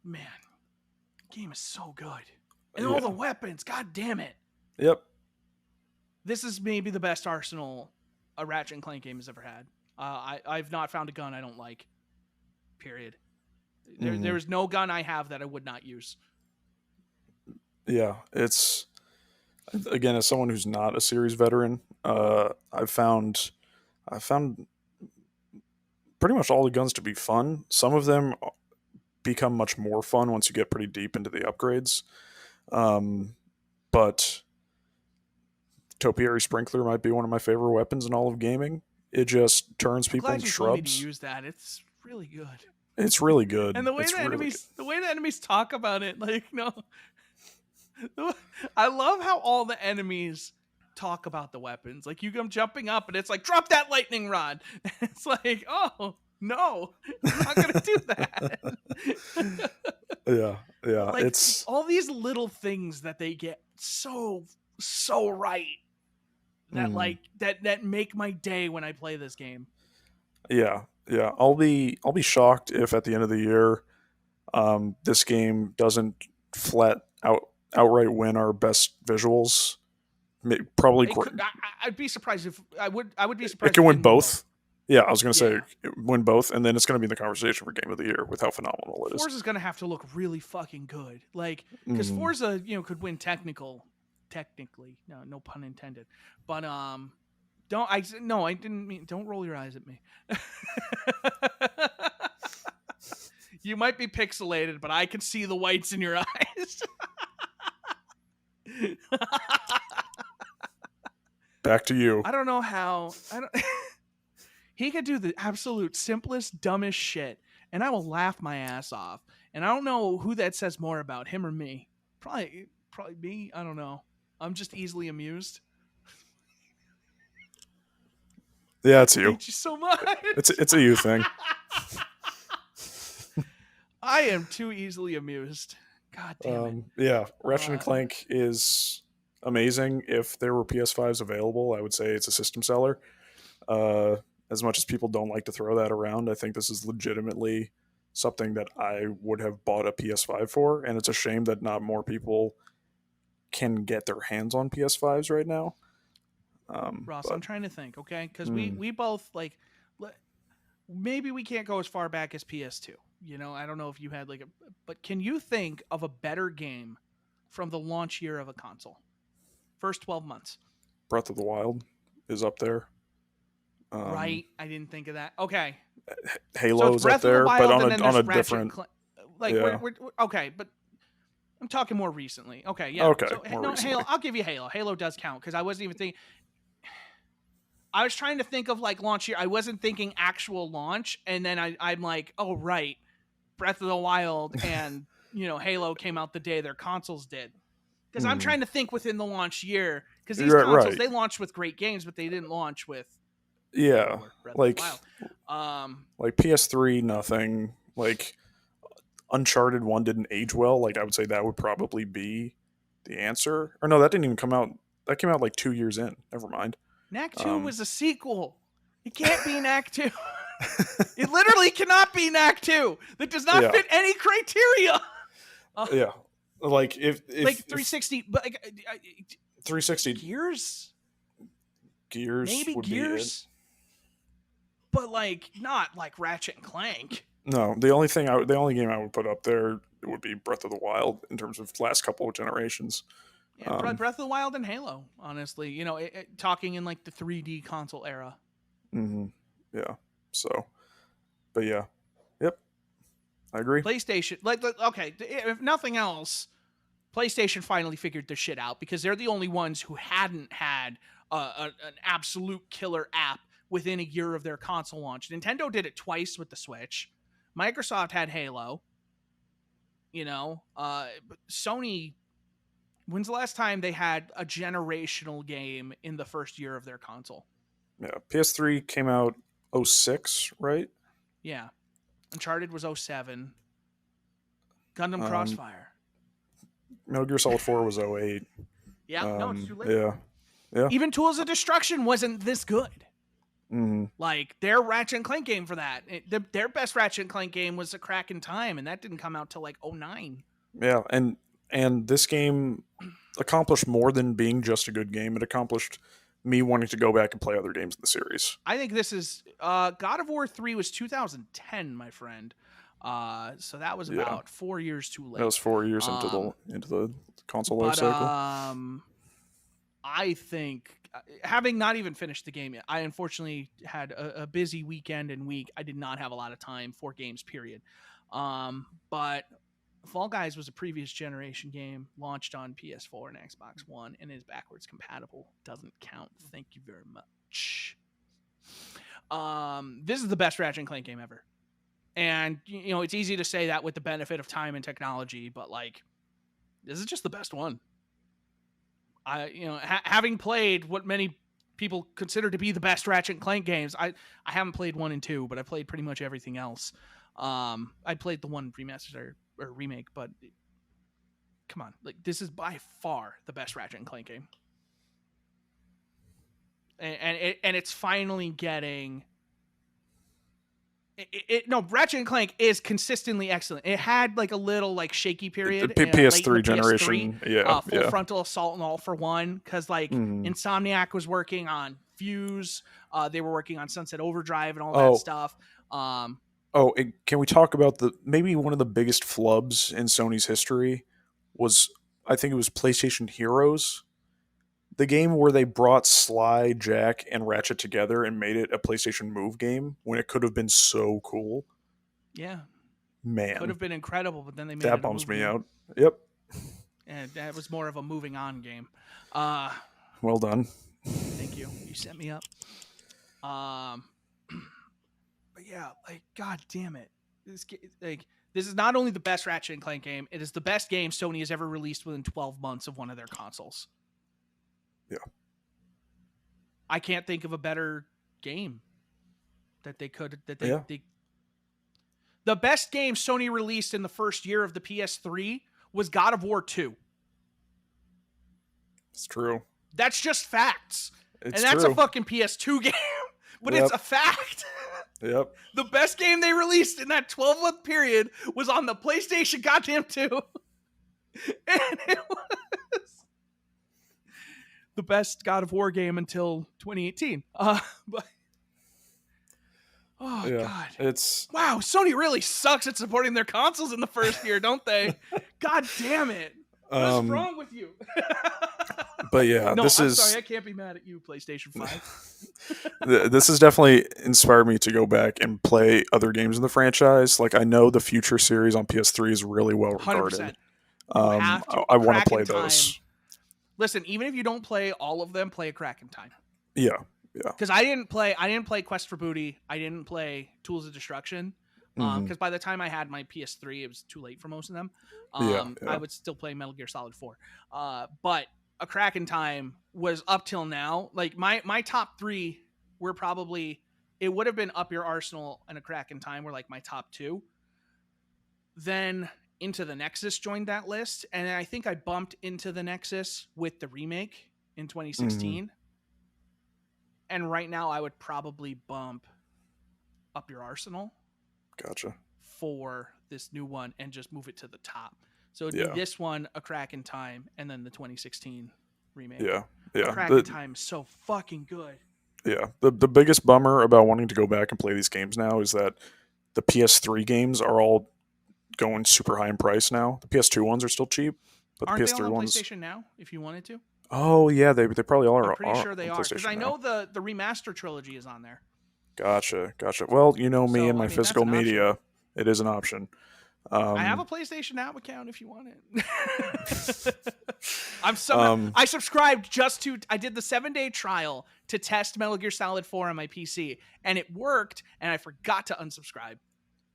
man, game is so good. And all the Yeah. weapons, god damn it. Yep. This is maybe the best arsenal a Ratchet and Clank game has ever had. I've not found a gun I don't like. Period. Mm-hmm. There's no gun I have that I would not use. Yeah. It's again, as someone who's not a series veteran, I've found pretty much all the guns to be fun. Some of them become much more fun once you get pretty deep into the upgrades. But Topiary Sprinkler might be one of my favorite weapons in all of gaming. It just turns I'm people glad into you told me to shrubs. use that. It's really good. It's really good. And the way It's really good. the enemies talk about it, like no, I love how all the enemies talk about the weapons. Like you come jumping up, and it's like drop that lightning rod. And it's like, oh no, I'm not gonna do that. Yeah, But yeah. like all these little things that they get so right that mm, like that make my day when I play this game. yeah, yeah. I'll be shocked if at the end of the year, this game doesn't flat out outright win our best visuals. Probably It could, I'd be surprised if I would be it surprised can if it win didn't win both. both. Yeah, I was going to say Yeah. win both, and then it's going to be in the conversation for game of the year with how phenomenal it is. Forza's gonna have to look really fucking good, like because Mm. Forza, could win technically, no pun intended, but don't I no I didn't mean don't roll your eyes at me. You might be pixelated, but I can see the whites in your eyes. Back to you. I don't know how I don't. He could do the absolute simplest, dumbest shit, and I will laugh my ass off. And I don't know who that says more about, him or me. Probably me. I don't know. I'm just easily amused. Yeah, it's I you. hate you so much. It's a you thing. I am too easily amused. God damn it. Yeah, Ratchet and Clank is amazing. If there were PS5s available, I would say it's a system seller. As much as people don't like to throw that around, I think this is legitimately something that I would have bought a PS5 for, and it's a shame that not more people can get their hands on PS5s right now. Ross, I'm trying to think, okay? Because we both, like, maybe we can't go as far back as PS2. I don't know if you had, like, but can you think of a better game from the launch year of a console? First 12 months. Breath of the Wild is up there. Right, I didn't think of that. Okay, Halo's so up there, but and then on there's a Ratchet different. Clank. Like Yeah. we're okay, but I'm talking more recently. Okay, yeah. Okay, So more no, recently. Halo. I'll give you Halo. Halo does count because I wasn't even thinking. I was trying to think of like launch year. I wasn't thinking actual launch, and then I'm like, oh right, Breath of the Wild and Halo came out the day their consoles did. Because I'm trying to think within the launch year. Because these consoles they launched with great games, but they didn't launch with like PS3 nothing, like Uncharted 1 didn't age well. Like I would say that would probably be the answer. Or no, that didn't even come out. That came out like 2 years in. Never mind. Knack 2 was a sequel. It can't be Knack 2. It literally cannot be Knack 2. That does not fit any criteria. Yeah. Like if like 360 but like 360 Gears maybe would Gears, be it. But like not like Ratchet and Clank. No, the only game I would put up there would be Breath of the Wild in terms of last couple of generations. Yeah, probably Breath of the Wild and Halo, honestly. Talking in like the 3D console era. Mm-hmm. Yeah. So, but yeah, yep, I agree. PlayStation, okay, if nothing else, PlayStation finally figured their shit out because they're the only ones who hadn't had an absolute killer app within a year of their console launch. Nintendo did it twice with the Switch. Microsoft had Halo. But Sony, when's the last time they had a generational game in the first year of their console? Yeah, PS3 came out 06, right? Yeah. Uncharted was 07. Gundam Crossfire. Metal Gear Solid 4 was 08. Yeah, no, it's too late. Yeah. Even Tools of Destruction wasn't this good. Mm-hmm. Like their Ratchet and Clank game for that. Their best Ratchet and Clank game was A Crack in Time, and that didn't come out till like 09. Yeah, and this game accomplished more than being just a good game. It accomplished me wanting to go back and play other games in the series. I think this is God of War 3 was 2010, my friend. So that was about 4 years too late. That was 4 years into the console life cycle. I think, having not even finished the game yet, I unfortunately had a busy weekend and week. I did not have a lot of time for games, period. But Fall Guys was a previous generation game launched on PS4 and Xbox One and is backwards compatible. Doesn't count. Thank you very much. This is the best Ratchet and Clank game ever. And, you know, it's easy to say that with the benefit of time and technology, but like, this is just the best one. Having played what many people consider to be the best Ratchet and Clank games, I haven't played 1 and 2, but I played pretty much everything else. I played the one remaster or remake, but come on, like this is by far the best Ratchet and Clank game, and it's finally getting. No, Ratchet and Clank is consistently excellent. It had like a little like shaky period. The PS3 generation, full frontal assault and all for one, because like Insomniac was working on Fuse, they were working on Sunset Overdrive and all that stuff. Can we talk about maybe one of the biggest flubs in Sony's history was, I think it was PlayStation Heroes, the game where they brought Sly, Jack, and Ratchet together and made it a PlayStation Move game when it could have been so cool. Yeah. Man. Could have been incredible, but then they made that it bums me game. out. Yep. And that was more of a moving on game. Well done. Thank you. You set me up. But yeah, like, god damn it. This is not only the best Ratchet and Clank game, it is the best game Sony has ever released within 12 months of one of their consoles. Yeah. I can't think of a better game that they could the best game Sony released in the first year of the PS3 was God of War 2. It's true. That's just facts. It's and that's true. a fucking PS2 game, but it's a fact. Yep. The best game they released in that 12-month period was on the PlayStation goddamn 2. And it was the best God of War game until 2018. God. Wow, Sony really sucks at supporting their consoles in the first year, don't they? God damn it. What's wrong with you? But yeah, I'm sorry, I can't be mad at you, PlayStation 5. This has definitely inspired me to go back and play other games in the franchise. Like, I know the Future series on PS3 is really well regarded. 100%. I want to play those. Listen, even if you don't play all of them, play A Crack in Time. Yeah. Because I didn't play Quest for Booty. I didn't play Tools of Destruction. Because by the time I had my PS3, it was too late for most of them. I would still play Metal Gear Solid 4. But A Crack in Time was up till now. Like my top 3 were probably, it would have been Up Your Arsenal and A Crack in Time were like my top 2. Then Into the Nexus joined that list, and I think I bumped Into the Nexus with the remake in 2016. And right now I would probably bump Up Your Arsenal. Gotcha. For this new one and just move it to the top. So it'd be this one, A Crack in Time, and then the 2016 remake. Yeah. A Crack in Time is so fucking good. Yeah. The biggest bummer about wanting to go back and play these games now is that the PS3 games are all going super high in price now. The PS2 ones are still cheap, but Aren't the PS3 they all on ones. PlayStation now, if you wanted to? Oh yeah, they probably all are. I'm pretty sure they are, because I know now. the remaster trilogy is on there. Gotcha. Well, you know me and my physical media. Option. It is an option. I have a PlayStation Now account if you want it. I subscribed I did the 7-day trial to test Metal Gear Solid 4 on my PC, and it worked, and I forgot to unsubscribe.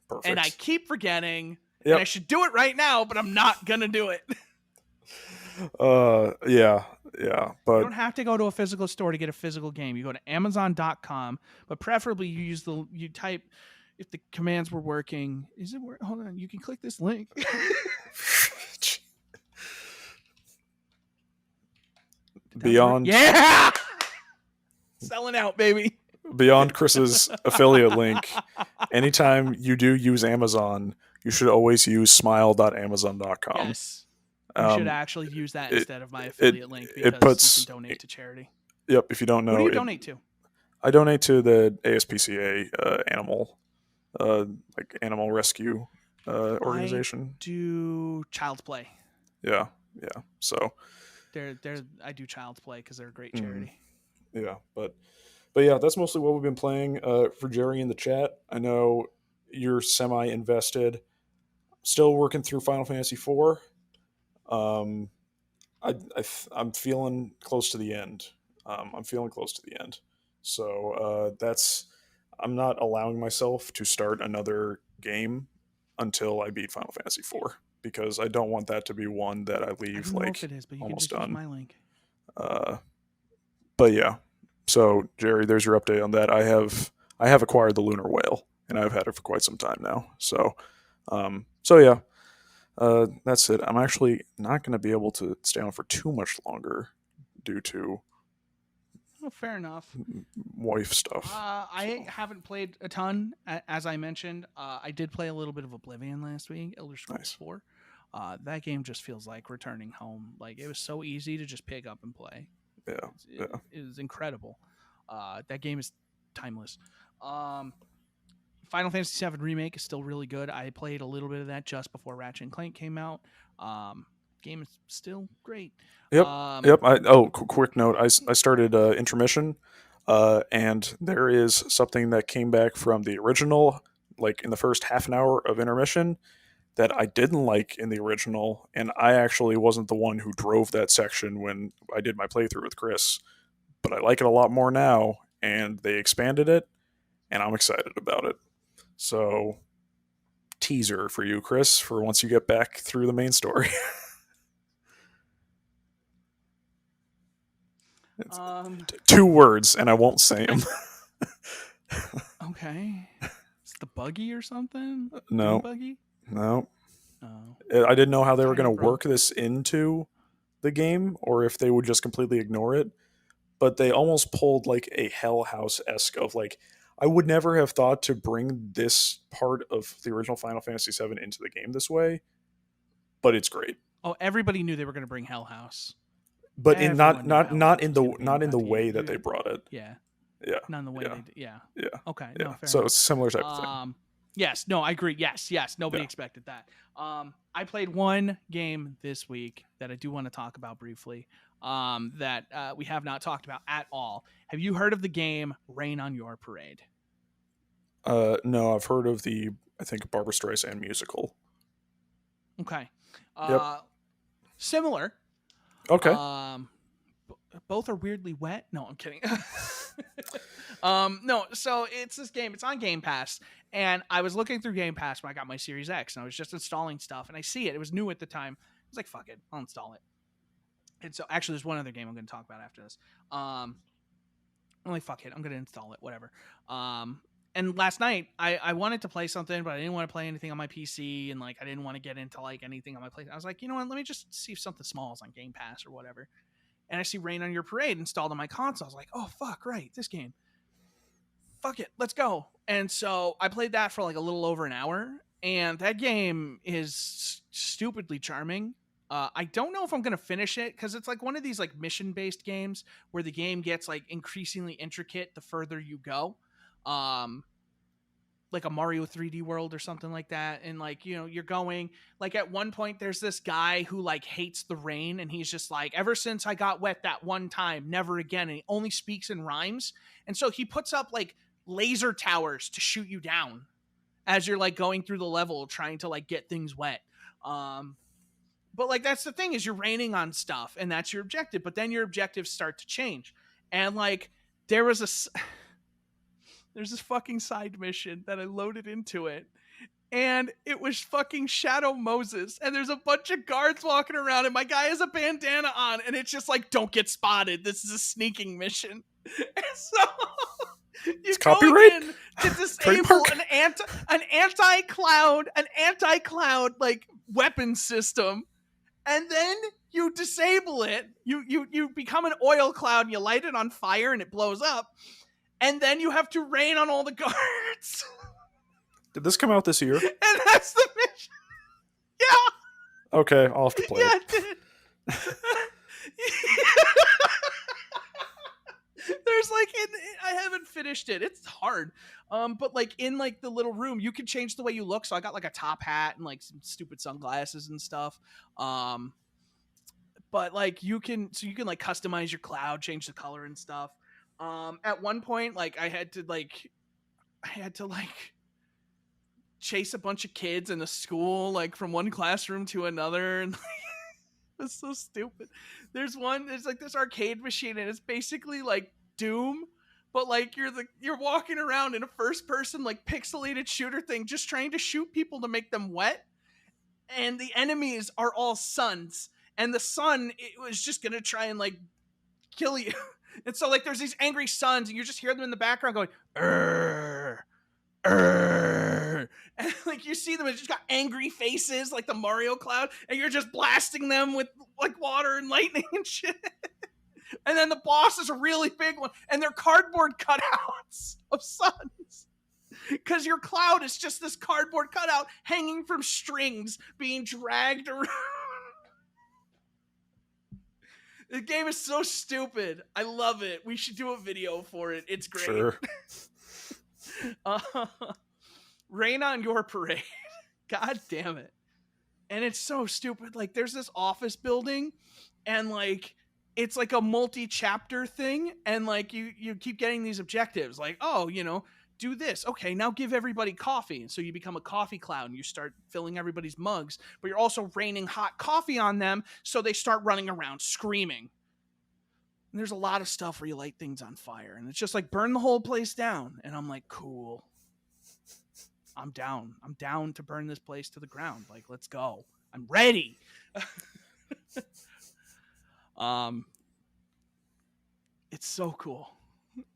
Perfect. And I keep forgetting, and I should do it right now, but I'm not going to do it. Yeah, but you don't have to go to a physical store to get a physical game. You go to Amazon.com, but preferably you type, if the commands were working. Is it work? Hold on, you can click this link. Beyond, selling out, baby. Beyond Chris's affiliate link, anytime you do use Amazon, you should always use smile.amazon.com. Yes. You should actually use that instead of my affiliate link, because you can donate to charity. Yep, if you don't know. What do you donate to? I donate to the ASPCA animal rescue organization. I do Child's Play. Yeah. So I do Child's Play because they're a great charity. Yeah, but yeah, that's mostly what we've been playing. For Jerry in the chat, I know you're semi-invested. Still working through Final Fantasy IV. Um, I'm feeling close to the end. I'm feeling close to the end. So that's I'm not allowing myself to start another game until I beat Final Fantasy IV because I don't want that to be one that I I leave don't know if like it is, but you can almost just use done. my link. Uh, but yeah, so Jerry, there's your update on that. I have acquired the lunar whale, and I've had it for quite some time now. So yeah, that's it. I'm actually not going to be able to stay on for too much longer due to Oh, fair enough. wife stuff. I So haven't played a ton, as I mentioned. I did play a little bit of Oblivion last week, Elder Scrolls nice. 4. That game just feels like returning home. Like, it was so easy to just pick up and play. Yeah, yeah. It was incredible. That game is timeless. Um, Final Fantasy VII Remake is still really good. I played a little bit of that just before Ratchet and Clank came out. Game is still great. Yep, Um, yep. Quick note. I started intermission, and there is something that came back from the original, like in the first half an hour of intermission, that I didn't like in the original, and I actually wasn't the one who drove that section when I did my playthrough with Chris, but I like it a lot more now, and they expanded it, and I'm excited about it. So, teaser for you, Chris, for once you get back through the main story. um, 2 words, and I won't say them. okay. It's the buggy or something? Dune No, buggy? no. Oh, I didn't know how they were kind going of to work this into the game, or if they would just completely ignore it. But they almost pulled like a Hell House esque of like, I would never have thought to bring this part of the original Final Fantasy VII into the game this way, but it's great. Oh, everybody knew they were going to bring Hell House. But in not Everyone knew not Hell not House in was going the to be in the not in the goddamn way that they game. brought it. Yeah, Yeah, not in the way yeah, they did. Yeah. yeah, Okay. yeah. No, fair So enough. it's a similar type of thing. Yes. No, I agree. Yes. Yes. Nobody Yeah. expected that. I played one game this week that I do want to talk about briefly. That we have not talked about at all. Have you heard of the game Rain on Your Parade? No, I've heard of the I think Barbara Streisand musical. Okay. Yep. Uh, Similar. Okay. Um, both are weirdly wet. No, I'm kidding. No, so it's this game. It's on Game Pass, and I was looking through Game Pass when I got my Series X, and I was just installing stuff, and I see it. It was new at the time. I was like, "Fuck it, I'll install it." And so, actually, there's one other game I'm going to talk about after this. I'm like, "Fuck it, I'm going to install it." Whatever. And last night, I wanted to play something, but I didn't want to play anything on my PC, and like I didn't want to get into like anything on my play. I was like, you know what? Let me just see if something small is on Game Pass or whatever. And I see Rain on Your Parade installed on my console. I was like, oh, fuck, right, this game. Fuck it, let's go. And so I played that for like a little over an hour, and that game is stupidly charming. I don't know if I'm gonna finish it because it's like one of these like mission based games where the game gets like increasingly intricate the further you go. Um, like a Mario 3D world or something like that. And like, you know, you're going like at one point there's this guy who like hates the rain and he's just like, ever since I got wet that one time, never again. And he only speaks in rhymes. And so he puts up like laser towers to shoot you down as you're like going through the level trying to like get things wet. But like that's the thing is you're raining on stuff and that's your objective, but then your objectives start to change. And like there was a there's this fucking side mission that I loaded into it. And it was fucking Shadow Moses. And there's a bunch of guards walking around, and my guy has a bandana on, and it's just like, don't get spotted. This is a sneaking mission. And so It's you're going copyright. in to disable Trademark? an anti-cloud like weapon system. And then you disable it. You become an oil cloud and you light it on fire and it blows up. And then you have to rain on all the guards. Did this come out this year? And that's the mission. Yeah. Okay, I'll have to play Yeah, it. it did. There's like I haven't finished it. It's hard. But like in like the little room, you can change the way you look. So I got like a top hat and like some stupid sunglasses and stuff. But like you can like customize your cloud, change the color and stuff. At one point, like I had to like chase a bunch of kids in a school, like from one classroom to another, and it's so stupid. There's like this arcade machine, and it's basically like Doom, but like you're walking around in a first person like pixelated shooter thing, just trying to shoot people to make them wet, and the enemies are all suns, and the sun it was just gonna try and like kill you. And so like there's these angry suns, and you just hear them in the background going, "Urgh, urgh." And like you see them, it's just got angry faces like the Mario Cloud, and you're just blasting them with like water and lightning and shit. And then the boss is a really big one, and they're cardboard cutouts of suns. Because your cloud is just this cardboard cutout hanging from strings being dragged around. The game is so stupid. I love it. We should do a video for it. It's great. Sure. Rain on Your Parade. God damn it. And it's so stupid. Like, there's this office building, and like it's like a multi-chapter thing, and like you keep getting these objectives, like, oh, do this. Okay, now give everybody coffee. And so you become a coffee cloud, and you start filling everybody's mugs, but you're also raining hot coffee on them, so they start running around screaming. And there's a lot of stuff where you light things on fire, and it's just like burn the whole place down. And I'm like, cool. I'm down. I'm down to burn this place to the ground. Like, let's go. I'm ready. It's so cool.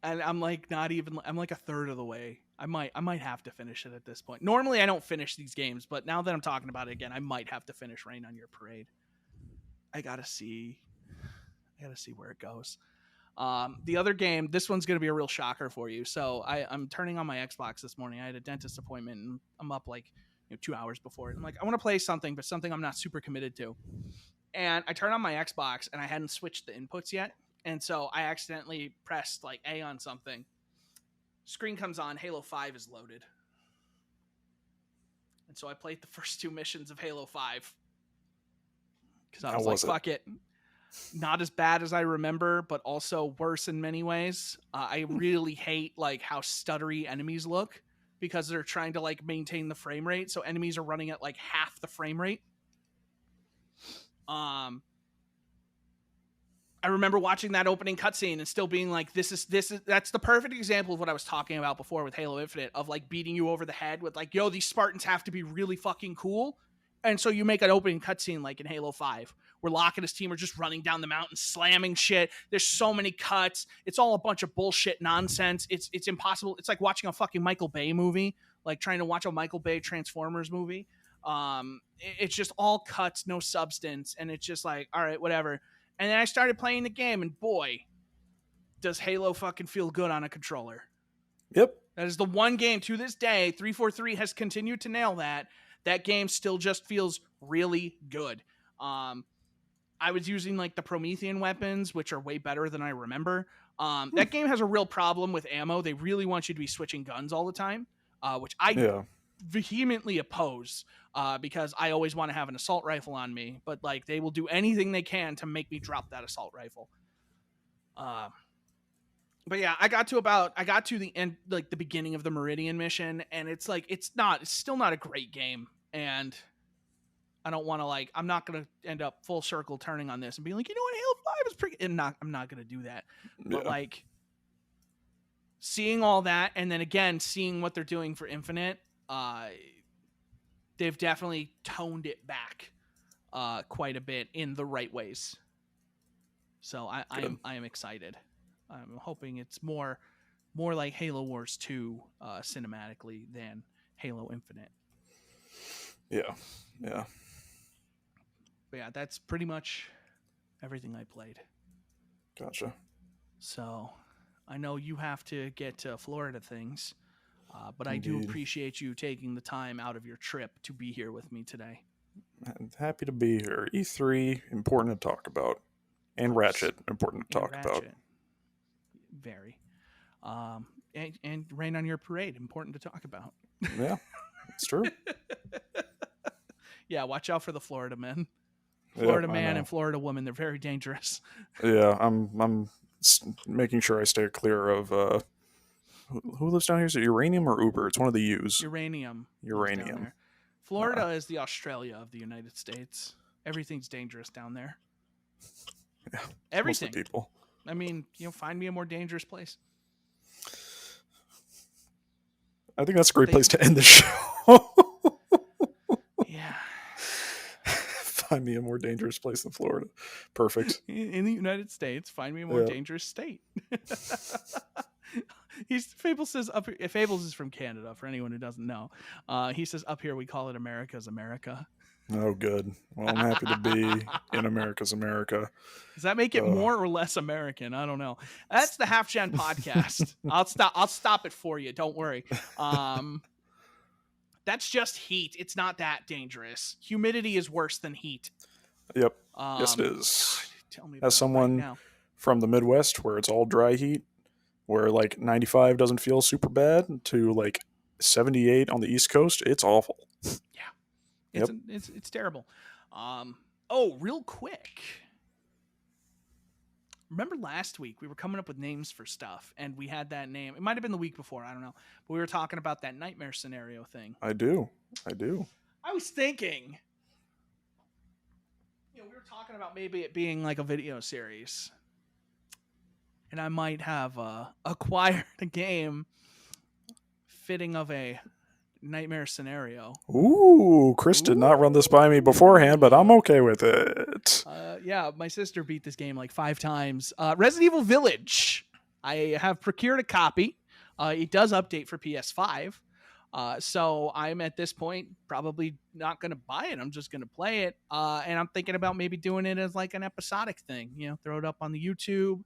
And I'm like I'm like a third of the way. I might have to finish it at this point. Normally I don't finish these games, but now that I'm talking about it again, I might have to finish Rain on Your Parade. I gotta see where it goes. The other game, this one's gonna be a real shocker for you. So I'm turning on my Xbox this morning. I had a dentist appointment, and I'm up like 2 hours before it. I'm like, I want to play something, but something I'm not super committed to. And I turn on my Xbox, and I hadn't switched the inputs yet. And so I accidentally pressed like A on something. Screen comes on, Halo 5 is loaded. And so I played the first 2 missions of Halo 5. Because I was like, fuck it. Not as bad as I remember, but also worse in many ways. I really hate like how stuttery enemies look, because they're trying to like maintain the frame rate. So enemies are running at like half the frame rate. I remember watching that opening cutscene and still being like, that's the perfect example of what I was talking about before with Halo Infinite, of like beating you over the head with like, yo, these Spartans have to be really fucking cool. And so you make an opening cutscene like in Halo 5, where Locke and his team are just running down the mountain, slamming shit. There's so many cuts. It's all a bunch of bullshit nonsense. It's impossible. It's like watching a fucking Michael Bay movie, like trying to watch a Michael Bay Transformers movie. It's just all cuts, no substance. And it's just like, all right, whatever. And then I started playing the game, and boy, does Halo fucking feel good on a controller. Yep. That is the one game to this day, 343 has continued to nail that. That game still just feels really good. I was using like the Promethean weapons, which are way better than I remember. That game has a real problem with ammo. They really want you to be switching guns all the time, which I vehemently oppose. Because I always want to have an assault rifle on me, but like they will do anything they can to make me drop that assault rifle. But yeah, I got to the end, like the beginning of the Meridian mission, and it's like it's still not a great game, and I don't want to I'm not gonna end up full circle turning on this and being like, you know what, Halo 5 is pretty. And I'm not gonna do that. Yeah. But like seeing all that, and then again seeing what they're doing for Infinite, they've definitely toned it back quite a bit in the right ways. So I am excited. I'm hoping it's more like Halo Wars 2 cinematically than Halo Infinite. Yeah. But yeah, that's pretty much everything I played. Gotcha. So I know you have to get to Florida things. But Indeed. I do appreciate you taking the time out of your trip to be here with me today. I'm happy to be here. E3, important to talk about. And Ratchet, important to talk about. Very. And Rain on Your Parade, important to talk about. Yeah, it's true. Yeah, watch out for the Florida men. Florida man and Florida woman, they're very dangerous. Yeah, I'm making sure I stay clear of Who lives down here? Is it Uranium or Uber? It's one of the U's. Uranium. Lives down Uranium. there. Florida is the Australia of the United States. Everything's dangerous down there. Yeah, Everything. Mostly people. I mean, find me a more dangerous place. I think that's a great place to end the show. Yeah. Find me a more dangerous place than Florida. Perfect. In the United States, find me a more dangerous state. Fables says up here, Fables is from Canada, for anyone who doesn't know. He says up here we call it America's America. Oh, good. Well, I'm happy to be in America's America. Does that make it more or less American? I don't know. That's the HalfGen podcast. I'll stop it for you. Don't worry. That's just heat. It's not that dangerous. Humidity is worse than heat. Yep. Yes, it is. God, tell me about As someone right now. from the Midwest, where it's all dry heat, where like 95 doesn't feel super bad, to like 78 on the East Coast, it's awful. Yeah. It's terrible. Real quick. Remember last week we were coming up with names for stuff, and we had that name. It might have been the week before, I don't know. But we were talking about that nightmare scenario thing. I do. I was thinking, we were talking about maybe it being like a video series, and I might have acquired a game fitting of a nightmare scenario. Ooh, Chris did not run this by me beforehand, but I'm okay with it. Yeah, my sister beat this game like 5 times. Resident Evil Village. I have procured a copy. It does update for PS5. So I'm at this point probably not going to buy it. I'm just going to play it. And I'm thinking about maybe doing it as like an episodic thing, throw it up on the YouTube.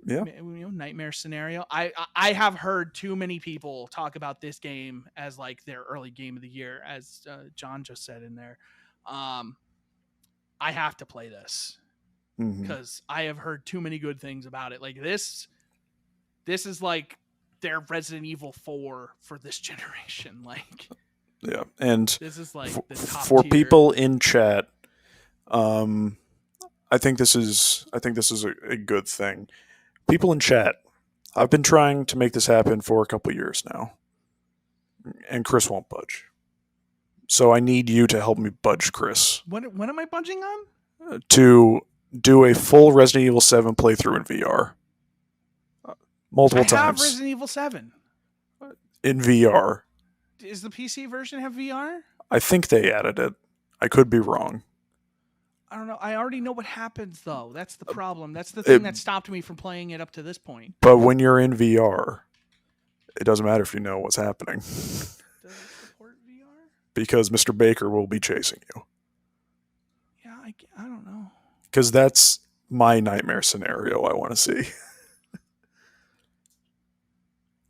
Yeah. Nightmare scenario. I have heard too many people talk about this game as like their early game of the year, as John just said in there. I have to play this because I have heard too many good things about it. Like this is like their Resident Evil 4 for this generation. Like, yeah, and this is like the top for tier. people in chat. I think this is a good thing. People in chat, I've been trying to make this happen for a couple years now, and Chris won't budge. So I need you to help me budge Chris. When am I budging on? To do a full Resident Evil 7 playthrough in VR. Multiple times. I have Resident Evil 7. In VR. Does the PC version have VR? I think they added it. I could be wrong. I don't know. I already know what happens, though. That's the problem. That's the thing that stopped me from playing it up to this point. But when you're in VR, it doesn't matter if you know what's happening. Does it support VR? Because Mr. Baker will be chasing you. Yeah, I don't know. Because that's my nightmare scenario I want to see.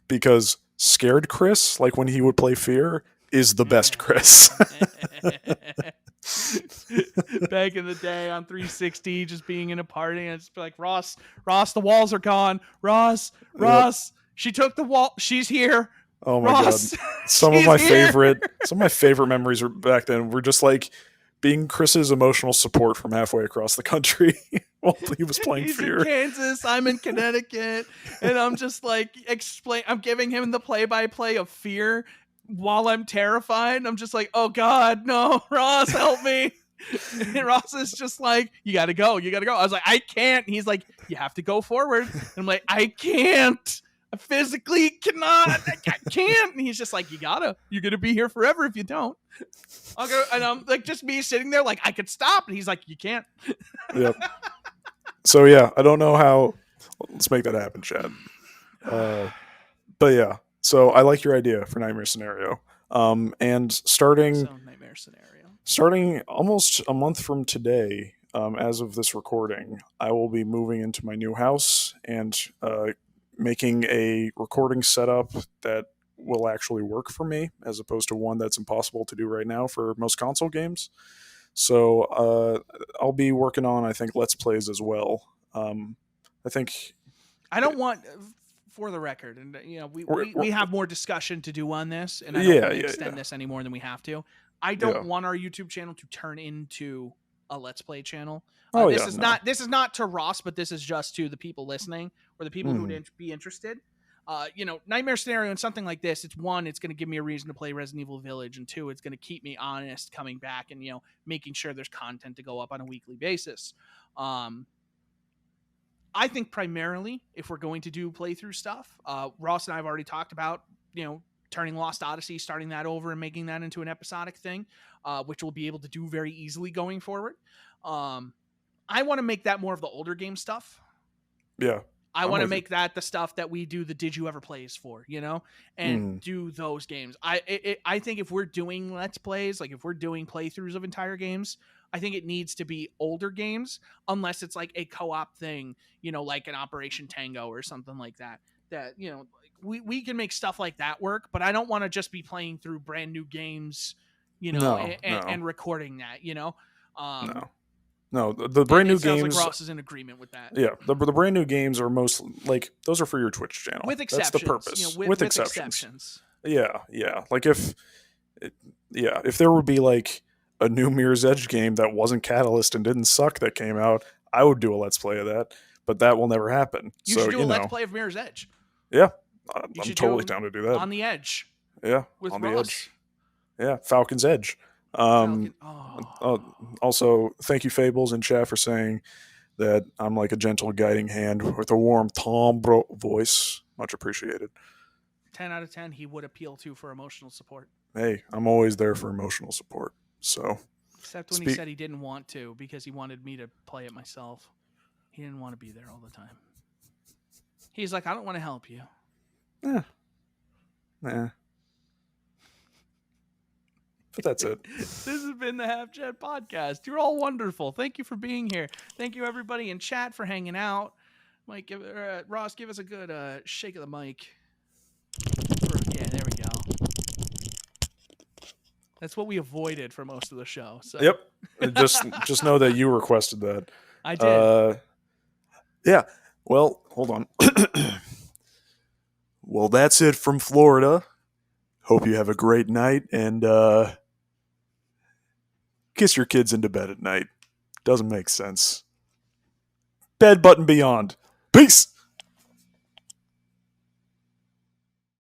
Because scared Chris, like when he would play Fear, is the best Chris. Back in the day on 360, just being in a party and just be like, Ross, the walls are gone. Ross, she took the wall. She's here. Oh my Ross, God. Some of my favorite memories were back then were just like being Chris's emotional support from halfway across the country while he was playing He's Fear. in Kansas, I'm in Connecticut, and I'm just like I'm giving him the play-by-play of Fear while I'm terrified. I'm just like, oh God, no, Ross, help me. And Ross is just like, you gotta go. I was like, I can't. And he's like, you have to go forward. And I'm like, I can't. I physically cannot. I can't. And he's just like, you're gonna be here forever if you don't. I'll go. And I'm like, just me sitting there like I could stop. And he's like, you can't. Yep. So yeah, I don't know how. Let's make that happen, Chad. But yeah, so I like your idea for nightmare scenario. And starting almost a month from today, as of this recording, I will be moving into my new house and making a recording setup that will actually work for me, as opposed to one that's impossible to do right now for most console games. So I'll be working on, I think, Let's Plays as well. I don't want, for the record, and we have more discussion to do on this, and I don't want to extend this any more than we have to. I don't want our YouTube channel to turn into a Let's Play channel. Oh This yeah, is no. not to Ross, but this is just to the people listening or the people who would be interested. Nightmare Scenario and something like this, it's one, it's going to give me a reason to play Resident Evil Village, and two, it's going to keep me honest coming back and, making sure there's content to go up on a weekly basis. I think primarily if we're going to do playthrough stuff, Ross and I have already talked about, turning Lost Odyssey, starting that over and making that into an episodic thing, which we'll be able to do very easily going forward. I want to make that more of the older game stuff. Yeah. I want to make that the stuff that we do the Did You Ever Plays for, and do those games. I think if we're doing Let's Plays, like if we're doing playthroughs of entire games, I think it needs to be older games, unless it's like a co-op thing, like an Operation Tango or something like that. That, we can make stuff like that work, but I don't want to just be playing through brand new games, and recording that, No, the brand new games. Like Ross is in agreement with that. Yeah, the brand new games are most like those are for your Twitch channel. With exceptions. That's the purpose. With exceptions. Yeah. Like if there would be like a new Mirror's Edge game that wasn't Catalyst and didn't suck that came out, I would do a Let's Play of that. But that will never happen. You should do a Let's Play of Mirror's Edge. Yeah, I'm totally down to do that. On the Edge. Yeah, with on Ross. the Edge. Yeah, Falcon's Edge. Also, thank you, Fables, in chat for saying that I'm like a gentle guiding hand with a warm timbre voice. Much appreciated. 10 out of 10 he would appeal to for emotional support. Hey, I'm always there for emotional support. So, except when he said he didn't want to because he wanted me to play it myself. He didn't want to be there all the time. He's like, I don't want to help you. Nah. But that's it. This has been the HalfGen podcast. You're all wonderful. Thank you for being here. Thank you, everybody in chat, for hanging out. Mike, Ross, give us a good shake of the mic. Yeah, there we go. That's what we avoided for most of the show. So. Yep. Just know that you requested that. I did. Yeah. Well, hold on. Well, that's it from Florida. Hope you have a great night, and kiss your kids into bed at night. Doesn't make sense. Bed button beyond. Peace!